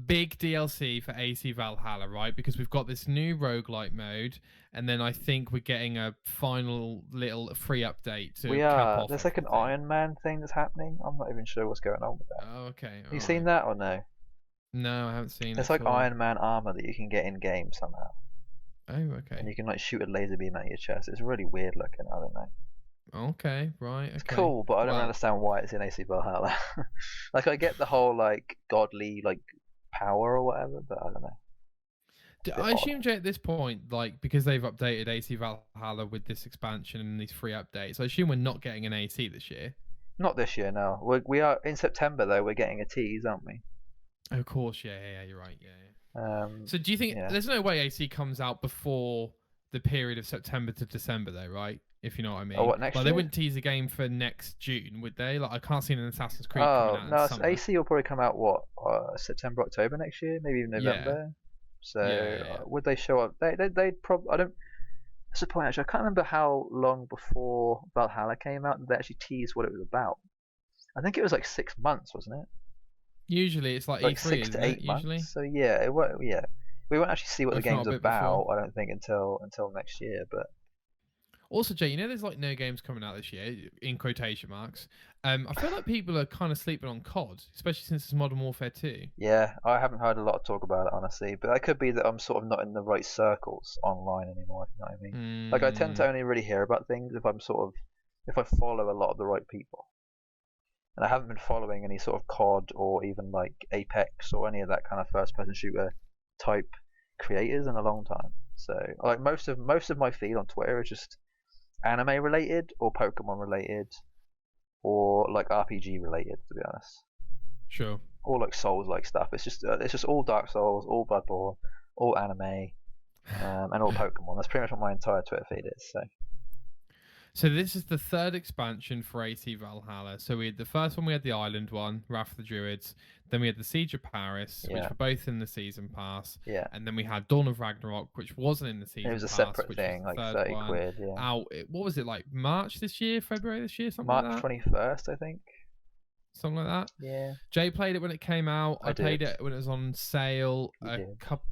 big DLC for AC Valhalla, right? Because we've got this new roguelite mode, and then I think we're getting a final little free update to cap off. There's like an Iron Man thing that's happening. I'm not even sure what's going on with that. Oh, okay. Have you seen that or no? No, I haven't seen it. It's like Iron Man armor that you can get in game somehow. Oh, okay. And you can like shoot a laser beam at your chest. It's really weird looking. I don't know. Okay, right. Okay. It's cool, but I don't understand why it's in AC Valhalla. Like I get the whole like godly like power or whatever, but I don't know. I assume, Jay, at this point, like because they've updated AC Valhalla with this expansion and these free updates, I assume we're not getting an AC this year. Not this year, no. We are in September though. We're getting a tease, aren't we? Of course, yeah. You're right, yeah. So do you think there's no way AC comes out before the period of September to December, though, right? If you know what I mean. Oh, what, next year? They wouldn't tease a game for next June, would they? Like I can't see an Assassin's Creed coming out. No, so AC will probably come out September, October next year, maybe even November. Yeah. So would they show up? They'd probably. I don't. That's the point. Actually, I can't remember how long before Valhalla came out that they actually teased what it was about. I think it was like 6 months, wasn't it? Usually it's like E3, 6 to 8 months. Usually? So we won't actually see what the game's about. I don't think until next year. But Also, Jay, there's like no games coming out this year, in quotation marks. I feel like people are kind of sleeping on COD, especially since it's Modern Warfare 2. Yeah, I haven't heard a lot of talk about it, honestly, but that could be that I'm sort of not in the right circles online anymore, if you know what I mean. Like, I tend to only really hear about things if if I follow a lot of the right people. And I haven't been following any sort of COD or even like Apex or any of that kind of first-person shooter type creators in a long time. So, like, most of my feed on Twitter is just anime related or Pokemon related or like RPG related, to be honest. Sure. Or like Souls like stuff. It's just all Dark Souls, all Bloodborne, all anime, and all Pokemon. That's pretty much what my entire Twitter feed is. So this is the third expansion for AC Valhalla. So we had the first one, we had the island one, Wrath of the Druids. Then we had the Siege of Paris, which were both in the season pass. Yeah. And then we had Dawn of Ragnarok, which wasn't in the season pass. It was a separate thing, like 30 quid. Yeah. Out. What was it, like March this year, February this year, something March like that? March 21st, I think. Something like that. Yeah. Jay played it when it came out. I played it when it was on sale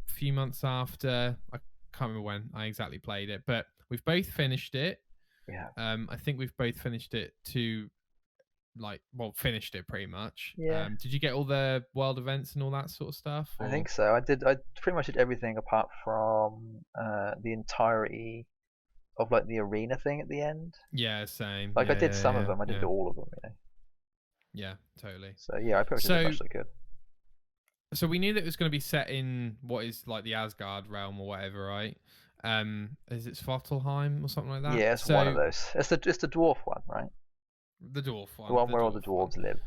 few months after. I can't remember when I exactly played it, but we've both finished it. Yeah. I think we've both finished it finished it pretty much. Yeah. Did you get all the world events and all that sort of stuff? Or? I think so. I pretty much did everything apart from the entirety of like the arena thing at the end. Yeah, same. Like I did some of them. I didn't do all of them. Yeah, totally. So yeah, I pretty much did as much as I could. So we knew that it was going to be set in what is like the Asgard realm or whatever, right? Is it Svartalheim or something like that? Yeah, it's one of those. It's the dwarf one, right? The dwarf one. The one where all the dwarves live.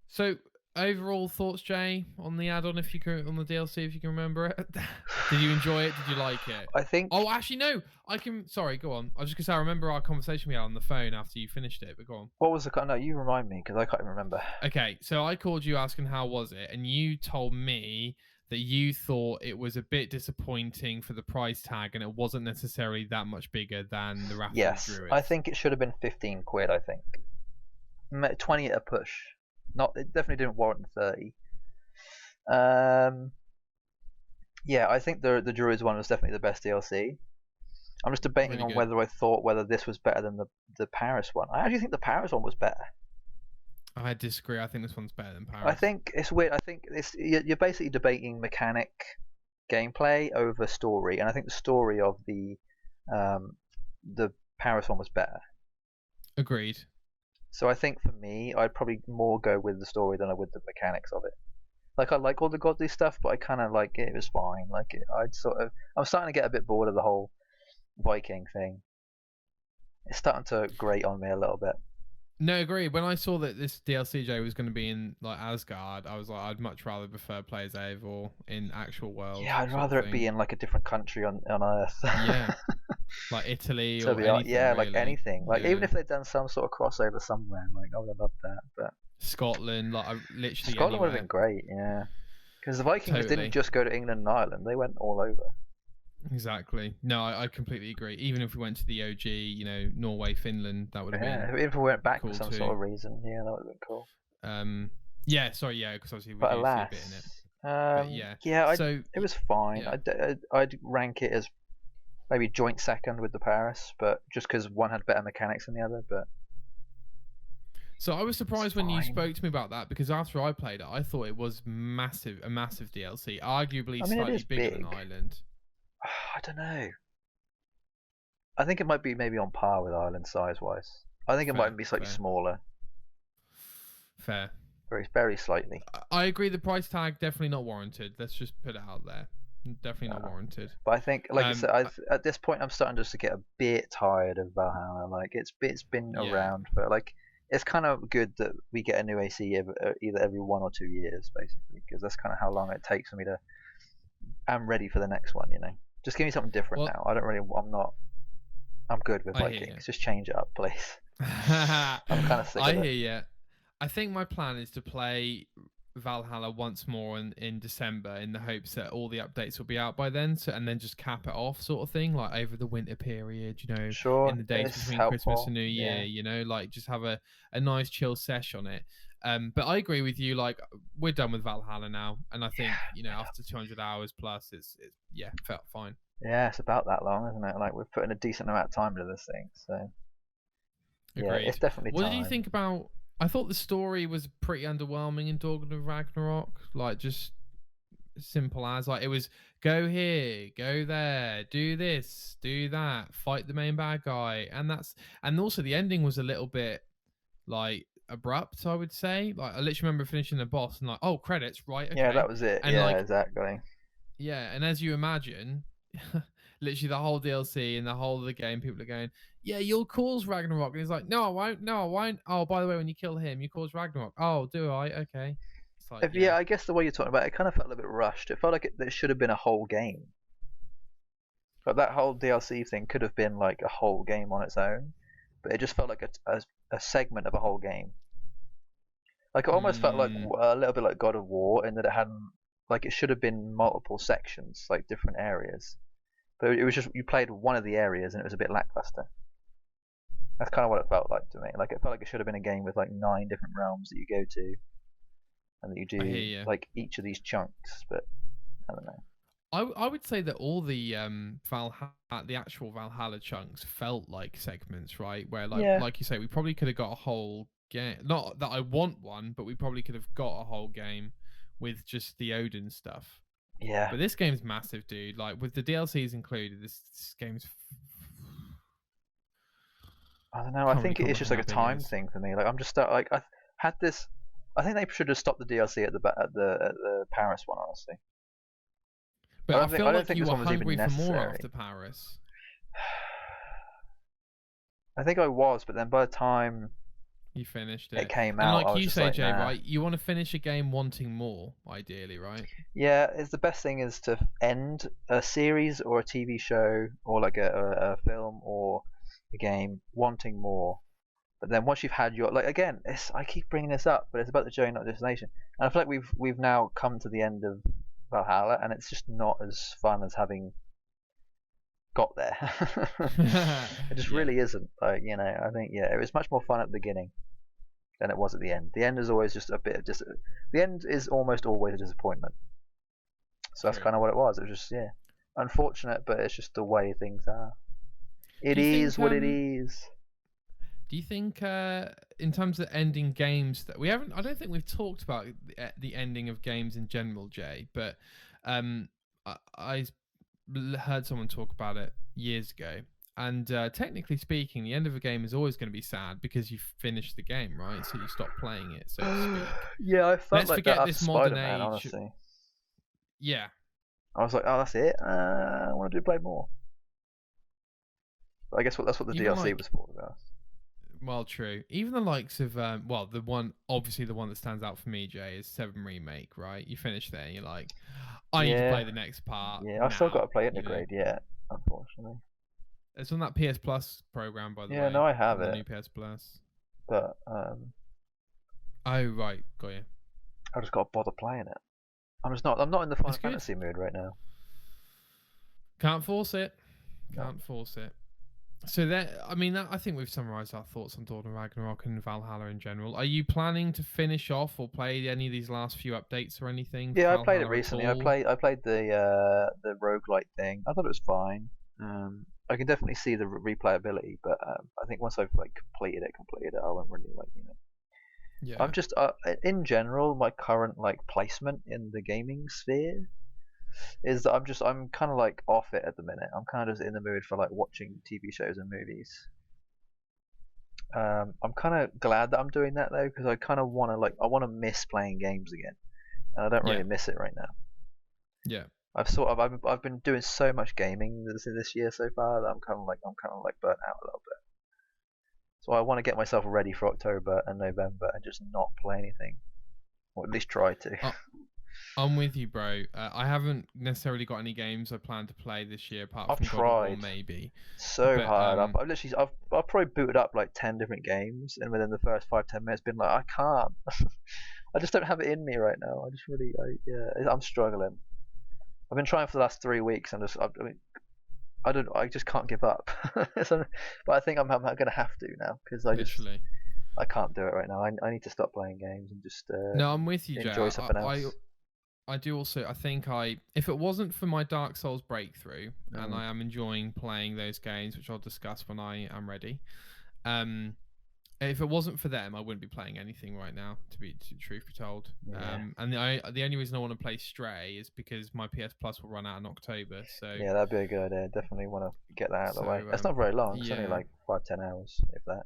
So overall thoughts, Jay, on the add-on, if you can, on the DLC, if you can remember it. Did you enjoy it? Did you like it? I think. Oh, actually, no. Sorry, go on. I was just gonna say I remember our conversation we had on the phone after you finished it, but go on. What was the? No, you remind me because I can't remember. Okay, so I called you asking how was it, and you told me that you thought it was a bit disappointing for the price tag, and it wasn't necessarily that much bigger than the Wrath of the Druids. Yes, I think it should have been 15 quid. I think 20 at a push. It definitely didn't warrant 30. Yeah, I think the Druids one was definitely the best DLC. I'm just debating on whether this was better than the Paris one. I actually think the Paris one was better. I disagree. I think this one's better than Paris. I think it's weird. I think you're basically debating mechanic gameplay over story, and I think the story of the Paris one was better. Agreed. So I think for me, I'd probably more go with the story than I would the mechanics of it. Like I like all the godly stuff, but I kind of like it. It was fine. Like I'm starting to get a bit bored of the whole Viking thing. It's starting to grate on me a little bit. No, agree. When I saw that this DLCJ was going to be in like Asgard, I was like, I'd much rather prefer play as Eivor in actual world. Yeah, I'd rather it be in like a different country on Earth. Yeah, like Italy or anything. Yeah, really. Like anything. Like even if they'd done some sort of crossover somewhere, like I would have loved that. But Scotland, like literally. Scotland would have been great. Yeah, because the Vikings didn't just go to England and Ireland; they went all over. Exactly. No, I completely agree. Even if we went to the OG, Norway, Finland, that would have been. Yeah, if we went back cool for some sort of reason, that would have been cool. Because obviously we do see a bit in it. It was fine. Yeah. I'd rank it as maybe joint second with the Paris, but just because one had better mechanics than the other. But so I was surprised when you spoke to me about that, because after I played it, I thought it was a massive DLC, arguably slightly bigger than Ireland. I don't know. I think it might be maybe on par with Ireland size-wise. I think it might be slightly smaller. Fair. Very, very slightly. I agree. The price tag definitely not warranted. Let's just put it out there. Definitely not warranted. But I think, like I said, at this point, I'm starting just to get a bit tired of Valhalla. Like it's been around, but like it's kind of good that we get a new AC either every 1 or 2 years, basically, because that's kind of how long it takes for me to. I'm ready for the next one, Just give me something different now. I'm good with Vikings. Just change it up, please. I'm kind of sick of it. I hear you. I think my plan is to play Valhalla once more in December, in the hopes that all the updates will be out by then, and then just cap it off, sort of thing, like over the winter period, sure, in the days between Christmas and New Year, like just have a nice chill sesh on it. But I agree with you. Like we're done with Valhalla now, and I think after 200 hours plus, it's felt fine. Yeah, it's about that long, isn't it? Like we're putting a decent amount of time into this thing, so yeah, Agreed. it's definitely What time. did you think about? I thought the story was pretty underwhelming in Dawn of Ragnarok. Like just simple as like it was go here, go there, do this, do that, fight the main bad guy, and also the ending was a little bit like abrupt, I would say. Like I literally remember finishing the boss and like, oh, credits, right, okay. Yeah, that was it. And yeah, like exactly. yeah, and as you imagine, literally the whole DLC and the whole of the game, people are going, yeah, you'll cause Ragnarok. And he's like, no, I won't. No, I won't. Oh, by the way, when you kill him, you cause Ragnarok. Oh, do I? Okay. It's like, Yeah, I guess the way you're talking about it, kind of felt a bit rushed. It felt like it should have been a whole game. But that whole DLC thing could have been like a whole game on its own. But it just felt like a segment of a whole game. Like it almost felt like a little bit like God of War in that it hadn't, like it should have been multiple sections, like different areas. But it was just you played one of the areas and it was a bit lackluster. That's kind of what it felt like to me. Like it felt like it should have been a game with like 9 different realms that you go to, and that you do like each of these chunks. But I don't know. I would say that all the the actual Valhalla chunks felt like segments, right? Where like you say, we probably could have got a whole game. Not that I want one, but we probably could have got a whole game with just the Odin stuff. Yeah. But this game's massive, dude. Like with the DLCs included, this game's. I don't know. I think it's just like a time thing for me. Like I'm just like I had this. I think they should have stopped the DLC at the Paris one, honestly. But I feel like you were hungry for more after Paris. I think I was, but then by the time you finished it came out, and like you say, Jay, nah. right? You want to finish a game wanting more, ideally, right? Yeah, it's the best thing is to end a series or a TV show or like a film or a game wanting more. But then once you've had your again, I keep bringing this up, but it's about the journey, not the destination. And I feel like we've now come to the end of Valhalla, and it's just not as fun as having got there. It just really isn't. Like I think it was much more fun at the beginning than it was at the end. The end is always just a bit of the end is almost always a disappointment. So that's kind of what it was. It was just unfortunate, but it's just the way things are. It is what it is. Do you think, in terms of ending games, that we haven't? I don't think we've talked about the ending of games in general, Jay. But I heard someone talk about it years ago, and technically speaking, the end of a game is always going to be sad because you finished the game, right? So you stop playing it, so to speak. Yeah, I felt like forget that this modern age. Honestly. Yeah. I was like, oh, that's it. I want to play more. But I guess that's what the DLC was for, though. Well, true. Even the likes of the one that stands out for me, Jay, is 7 Remake, right? You finish there and you're like, I need to play the next part. Yeah, I've still got to play Intergrade yet, unfortunately. It's on that PS Plus program, by the way. Yeah, no, I have it. The new PS Plus. But oh right, got you. I just got to bother playing it. I'm not in the Final Fantasy mood right now. Can't force it. Can't force it. So I think we've summarised our thoughts on Dawn of Ragnarok and Valhalla in general. Are you planning to finish off or play any of these last few updates or anything? Yeah, I played it recently. I played the roguelite thing. I thought it was fine. I can definitely see the replayability, but I think once I've completed it, I won't really Yeah. I'm just in general, my current placement in the gaming sphere is that I'm kind of off it at the minute. I'm kind of just in the mood for watching TV shows and movies. I'm kind of glad that I'm doing that though, because I kind of want to miss playing games again, and I don't really miss it right now. Yeah. I've been doing so much gaming this year so far that I'm kind of burnt out a little bit. So I want to get myself ready for October and November and just not play anything, or at least try to. I'm with you, bro. I haven't necessarily got any games I plan to play this year, apart from God of War, maybe. So hard. I've probably booted up 10 different games, and within the first 5-10 minutes, been I can't. I just don't have it in me right now. I'm struggling. I've been trying for the last 3 weeks, and I just can't give up. But I think I'm gonna have to now, because I can't do it right now. I need to stop playing games and just no, I'm with you, enjoy Jay. something else. I do also. I think if it wasn't for my Dark Souls breakthrough, and I am enjoying playing those games, which I'll discuss when I am ready. If it wasn't for them, I wouldn't be playing anything right now. To truth be told, and the only reason I want to play Stray is because my PS Plus will run out in October. So yeah, that'd be a good idea. Definitely want to get that out of the way. It's not very long. It's only like 5-10 hours, if that.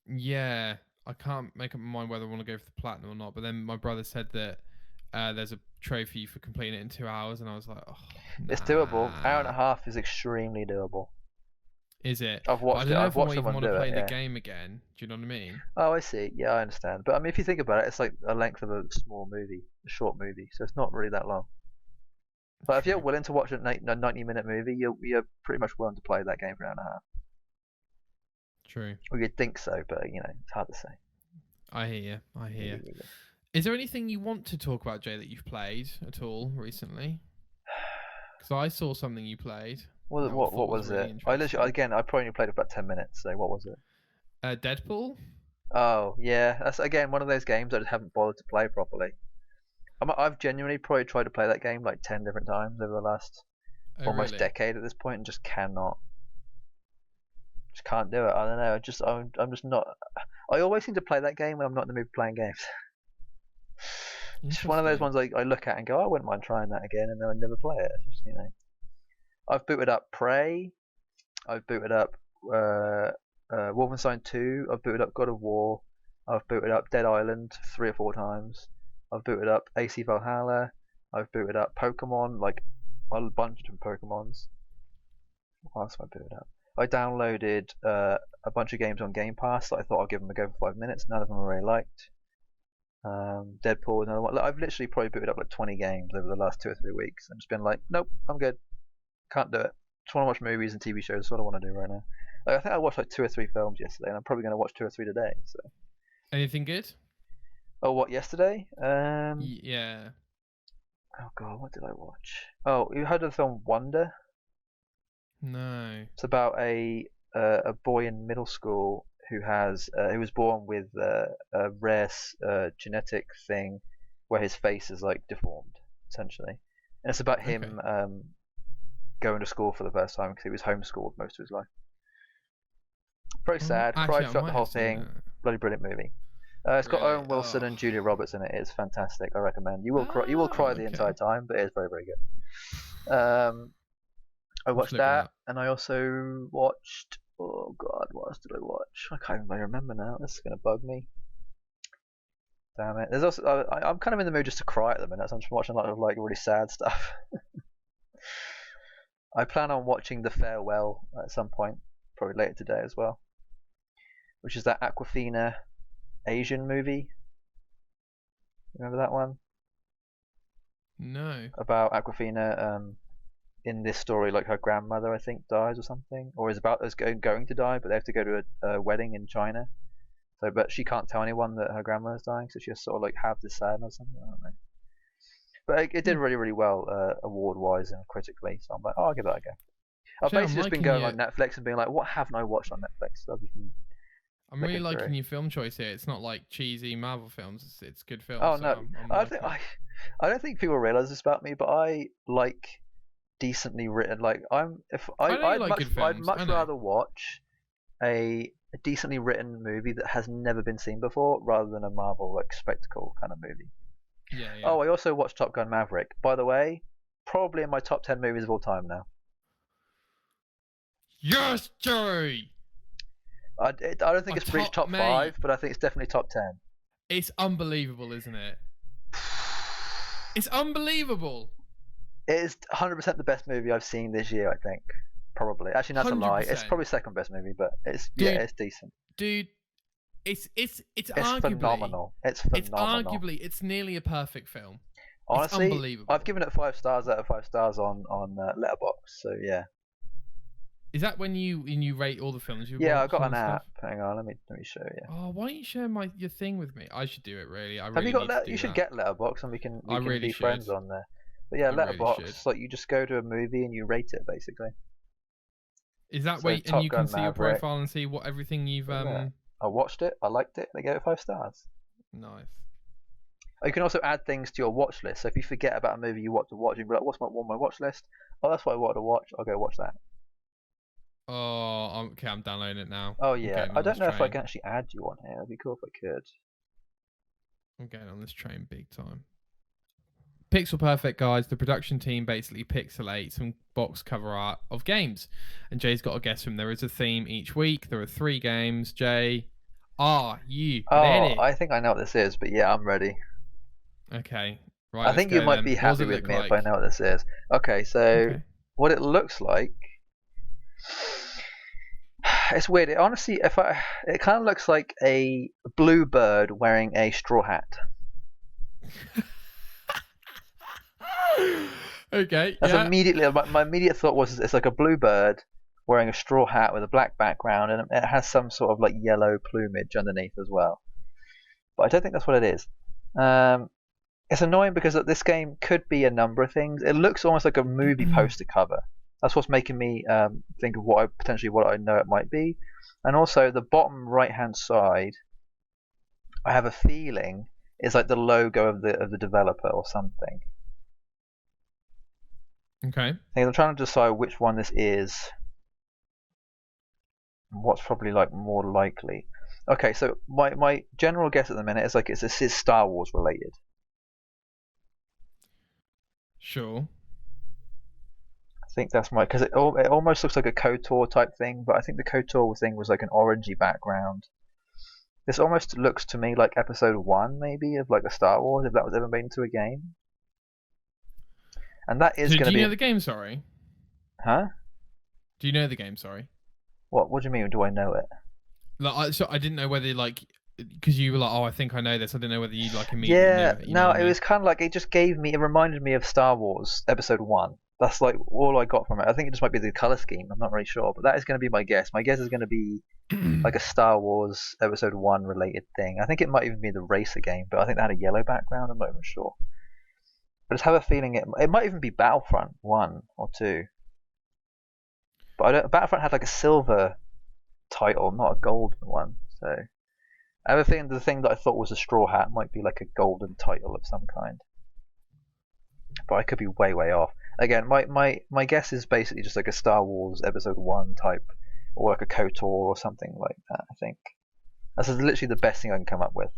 Yeah, I can't make up my mind whether I want to go for the platinum or not. But then my brother said that there's a trophy for completing it in 2 hours, and I was like, oh, nah. It's doable. Hour and a half is extremely doable. Is it? I've watched it. I've watched someone do it. I don't know if I want to play the game again. Do you know what I mean? Oh, I see. Yeah, I understand. But I mean, if you think about it, it's like a length of a small movie, a short movie, so it's not really that long. But if you're willing to watch a 90-minute movie, you're pretty much willing to play that game for an hour and a half. True. Well, you'd think so, but it's hard to say. I hear you. Is there anything you want to talk about, Jay, that you've played at all recently? Because I saw something you played. What was really it? I probably played about 10 minutes. So what was it? Deadpool. Oh yeah, that's again one of those games I just haven't bothered to play properly. I've genuinely probably tried to play that game like 10 different times over the last almost decade at this point, and just can't do it. I don't know. I'm just not. I always seem to play that game when I'm not in the mood for playing games. It's just one of those ones I look at and go, I wouldn't mind trying that again, and then I never play it. It's just, I've booted up Prey. I've booted up Wolfenstein 2. I've booted up God of War. I've booted up Dead Island 3 or 4 times. I've booted up AC Valhalla. I've booted up Pokemon, like a bunch of Pokemons. What else have I booted up? I downloaded a bunch of games on Game Pass that I thought I'd give them a go for 5 minutes. None of them I really liked. Deadpool, another one. I've literally probably booted up like 20 games over the last 2 or 3 weeks and just been like, nope, I'm good. Can't do it. Just want to watch movies and TV shows. That's what I want to do right now. I think I watched like 2 or 3 films yesterday, and I'm probably going to watch 2 or 3 today. So. Anything good? Oh, what, yesterday? Yeah. Oh god, what did I watch? Oh, you heard of the film Wonder? No. It's about a boy in middle school who was born with a rare genetic thing where his face is like deformed, essentially, and it's about him going to school for the first time because he was homeschooled most of his life. Very sad. Cried throughout the whole thing. Bloody brilliant movie. It's got Owen Wilson and Julia Roberts in it. It's fantastic. I recommend. You will cry. You will cry the entire time, but it is very, very good. I watched that, and I also watched. Oh god, what else did I watch? I can't even remember now. This is gonna bug me. Damn it. There's also I'm kind of in the mood just to cry at the minute. So I'm just watching a lot of like really sad stuff. I plan on watching The Farewell at some point, probably later today as well, which is that Awkwafina Asian movie. Remember that one? No. About Awkwafina. In this story, like her grandmother, I think, dies or something, or is going to die, but they have to go to a wedding in China. So, but she can't tell anyone that her grandmother's dying, so she has to sort of like have this sadness or something. I don't know. But it did really, really well, award-wise and critically. So I'm like, oh, I'll give that a go. I've basically just been going on Netflix and being like, what haven't I watched on Netflix? So I'm really liking your film choice here. It's not like cheesy Marvel films. It's good films. Oh no, I don't think people realize this about me, but I like decently written. Like I'd much rather watch a decently written movie that has never been seen before rather than a Marvel like spectacle kind of movie. Yeah. Oh, I also watched Top Gun Maverick. By the way, probably in my top 10 movies of all time now. Yes, Jerry. I don't think it's reached top 5, but I think it's definitely top 10. It's unbelievable, isn't it? It's unbelievable. It is 100% the best movie I've seen this year, I think. Probably. Actually, that's 100%. A lie. It's probably second best movie, but it's decent. Dude, it's arguably phenomenal. It's it's nearly a perfect film. Honestly, it's unbelievable. I've given it 5 stars out of 5 stars on Letterboxd. So yeah. Is that when you rate all the films? Yeah, I've got an app. Hang on, let me show you. Oh, why don't you share your thing with me? I should do it. Really, Have you got you should get Letterboxd, and we can be friends on there. But yeah, Letterboxd, like you just go to a movie and you rate it basically. Is that way? And you can see your profile and see what everything you've. I watched it. I liked it. They gave it 5 stars. Nice. You can also add things to your watch list. So if you forget about a movie you want to watch, you can be like, what's on my watch list? Oh, that's what I want to watch. I'll go watch that. Oh, okay, I'm downloading it now. Oh yeah, I don't know if I can actually add you on here. It'd be cool if I could. I'm getting on this train big time. Pixel Perfect, guys. The production team basically pixelates some box cover art of games. And Jay's got to guess from. There is a theme each week. There are 3 games. Jay, are you ready? I think I know what this is, but yeah, I'm ready. Okay. Right, I think you might be happy with me if I know what this is. Okay, so what it looks like... It's weird. It honestly, it kind of looks like a blue bird wearing a straw hat. Okay. That's immediately my immediate thought was it's like a blue bird wearing a straw hat with a black background, and it has some sort of like yellow plumage underneath as well. But I don't think that's what it is. It's annoying because this game could be a number of things. It looks almost like a movie poster cover. That's what's making me think of what I know it might be. And also the bottom right hand side, I have a feeling is like the logo of the developer or something. Okay. I'm trying to decide which one this is and what's probably like more likely. Okay, so my general guess at the minute is like it's Star Wars related. Sure. I think that's because it almost looks like a KOTOR type thing, but I think the KOTOR thing was like an orangey background. This almost looks to me like episode 1 maybe of like a Star Wars, if that was ever made into a game. And that is going to be... Do you know the game, sorry? Huh? Do you know the game, sorry? What do you mean, do I know it? Like, so I didn't know whether, like, because you were like, oh, I think I know this. I didn't know whether you, like, immediately knew it. No, it was kind of like, it reminded me of Star Wars Episode 1. That's, like, all I got from it. I think it just might be the colour scheme. I'm not really sure. But that is going to be my guess. My guess is going to be, like, a Star Wars Episode 1 related thing. I think it might even be the racer game, but I think that had a yellow background. I'm not even sure. I just have a feeling it might even be Battlefront 1 or 2. But Battlefront had like a silver title, not a golden one. So I have a feeling the thing that I thought was a straw hat might be like a golden title of some kind. But I could be way off. Again, my guess is basically just like a Star Wars Episode 1 type, or like a KOTOR or something like that, I think. That's literally the best thing I can come up with.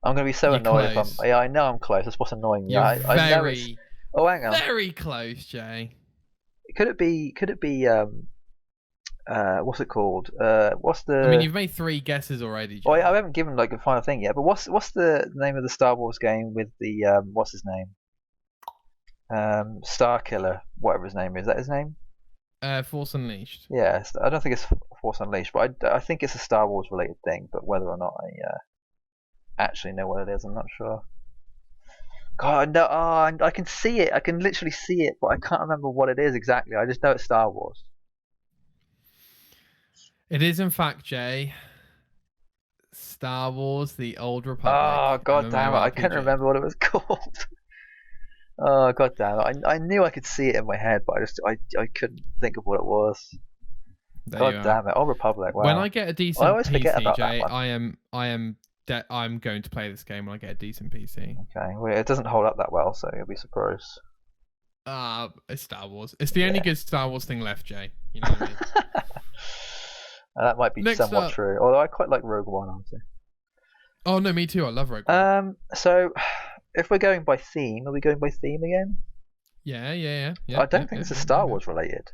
I'm going to be so annoyed if I'm... Yeah, I know I'm close. That's what's annoying me. I know it's... Oh, hang on. Very close, Jay. Could it be... what's it called? What's the... I mean, you've made 3 guesses already, Jay. Oh, I haven't given like a final thing yet, but what's the name of the Star Wars game with the... what's his name? Starkiller, whatever his name is. Is that his name? Force Unleashed. Yeah, I don't think it's Force Unleashed, but I think it's a Star Wars related thing, but whether or not I... actually know what it is, I'm not sure. God, no, I can see it. I can literally see it, but I can't remember what it is exactly. I just know it's Star Wars. It is, in fact, Jay, Star Wars: The Old Republic. Oh, god damn it! I can't remember what it was called. Oh, god damn it! I knew I could see it in my head, but I couldn't think of what it was. God damn it! Old Republic. Wow. When I get a decent PC, Jay, I'm going to play this game when I get a decent PC. Okay, well, it doesn't hold up that well, so you'll be surprised. It's Star Wars. It's the only good Star Wars thing left, Jay. You know what I mean? That might be somewhat true. Although I quite like Rogue One, honestly. Oh no, me too. I love Rogue One. So if we're going by theme, are we going by theme again? Yeah. I don't think this is Star Wars related.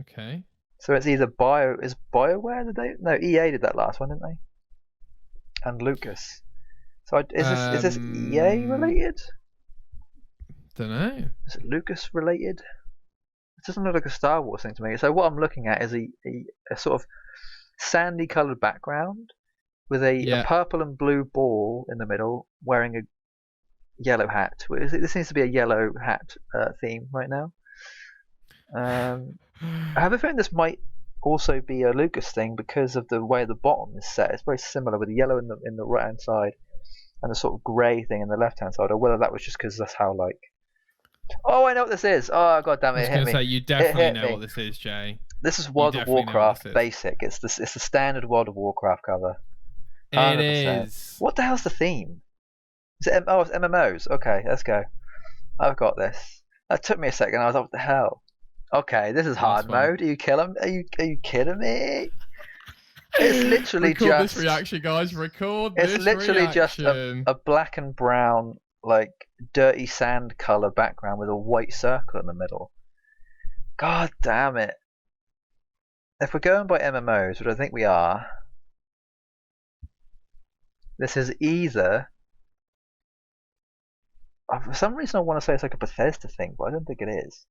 Okay. So it's either BioWare did they? No, EA did that last one, didn't they? And Lucas. So is this EA related? Don't know. Is it Lucas related? It doesn't look like a Star Wars thing to me. So what I'm looking at is a sort of sandy coloured background with a purple and blue ball in the middle, wearing a yellow hat. This seems to be a yellow hat theme right now. I have a feeling this might also be a Lucas thing because of the way the bottom is set. It's very similar with the yellow in the right hand side and the sort of grey thing in the left hand side, or whether that was just because that's how like... Oh, I know what this is! Oh, god damn it, it hit me. I was going to say, you definitely know what this is, Jay. This is World of Warcraft Basic. It's the standard World of Warcraft cover. 100%. It is. What the hell's the theme? Is it? Oh, it's MMOs. Okay, let's go. I've got this. That took me a second. I was like, what the hell? Okay, this is hard mode. Are you kidding? Are you kidding me? It's literally record this reaction, guys. Record this reaction. It's literally just a black and brown, like dirty sand color background with a white circle in the middle. God damn it! If we're going by MMOs, which I think we are, this is either. For some reason, I want to say it's like a Bethesda thing, but I don't think it is.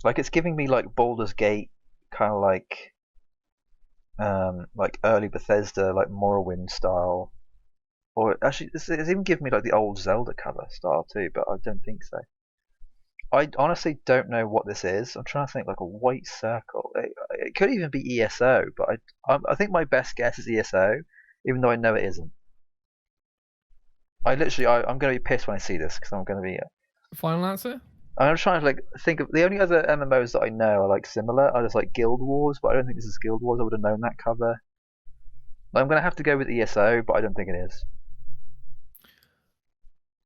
Like it's giving me like Baldur's Gate, kind of like early Bethesda, like Morrowind style, or actually, it's even giving me like the old Zelda cover style too, but I don't think so. I honestly don't know what this is. I'm trying to think, like a white circle. It could even be ESO, but I think my best guess is ESO, even though I know it isn't. I'm going to be pissed when I see this because I'm going to be. Final answer? I'm trying to like think of the only other MMOs that I know are like similar. Are just like Guild Wars, but I don't think this is Guild Wars. I would have known that cover. I'm going to have to go with ESO, but I don't think it is.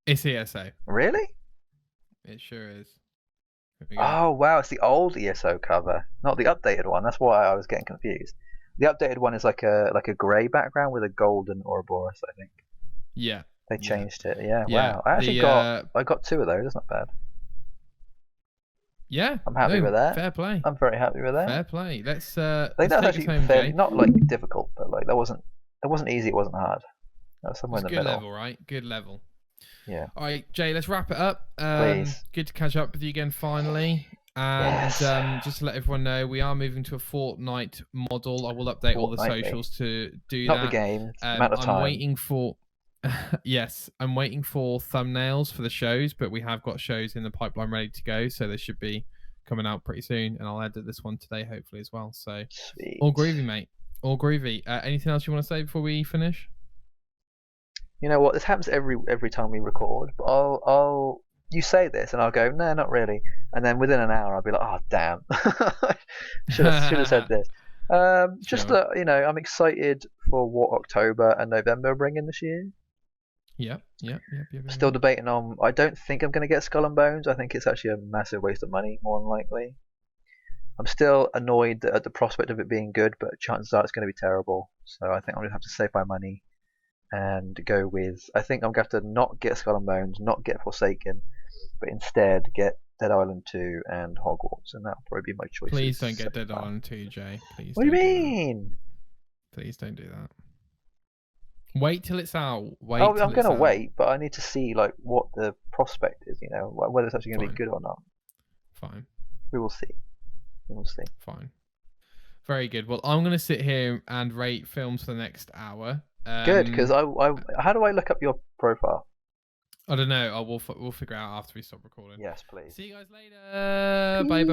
It's ESO. Really? It sure is. Oh wow, it's the old ESO cover, not the updated one. That's why I was getting confused. The updated one is like a grey background with a golden Ouroboros, I think. Yeah. They changed it. Yeah. Wow. I actually got two of those. That's not bad. Yeah. I'm happy with that. Fair play. I'm very happy with that. Fair play. Let's I think that was actually fairly, not like difficult, but like it wasn't easy, it wasn't hard. That was somewhere in the middle. Good level, right? Good level. Yeah. All right, Jay, let's wrap it up. Please. Good to catch up with you again finally. And just to let everyone know, we are moving to a fortnight model. I will update all the socials to do that. Not the game. Amount of time. I'm waiting for yes, I'm waiting for thumbnails for the shows, but we have got shows in the pipeline ready to go, so they should be coming out pretty soon, and I'll edit this one today hopefully as well. So sweet. All groovy, mate. All groovy. Anything else you want to say before we finish? You know what? This happens every time we record. But you say this, and I'll go, no, not really. And then within an hour, I'll be like, oh damn, should have said this. Just Sure. I'm excited for what October and November bring in this year. Yep. Still debating on. I don't think I'm going to get Skull and Bones. I think it's actually a massive waste of money, more than likely. I'm still annoyed at the prospect of it being good, but chances are it's going to be terrible. So I think I'm going to have to save my money and go with. I think I'm going to have to not get Skull and Bones, not get Forsaken, but instead get Dead Island 2 and Hogwarts, and that'll probably be my choice. Please don't get Dead Island 2, Jay. Please. What do you mean? Please don't do that. Wait till it's out. I'm going to wait, but I need to see like what the prospect is. Whether it's actually going to be good or not. Fine. We will see. Fine. Very good. Well, I'm going to sit here and rate films for the next hour. Good, because how do I look up your profile? I don't know. We'll figure out after we stop recording. Yes, please. See you guys later. Bye.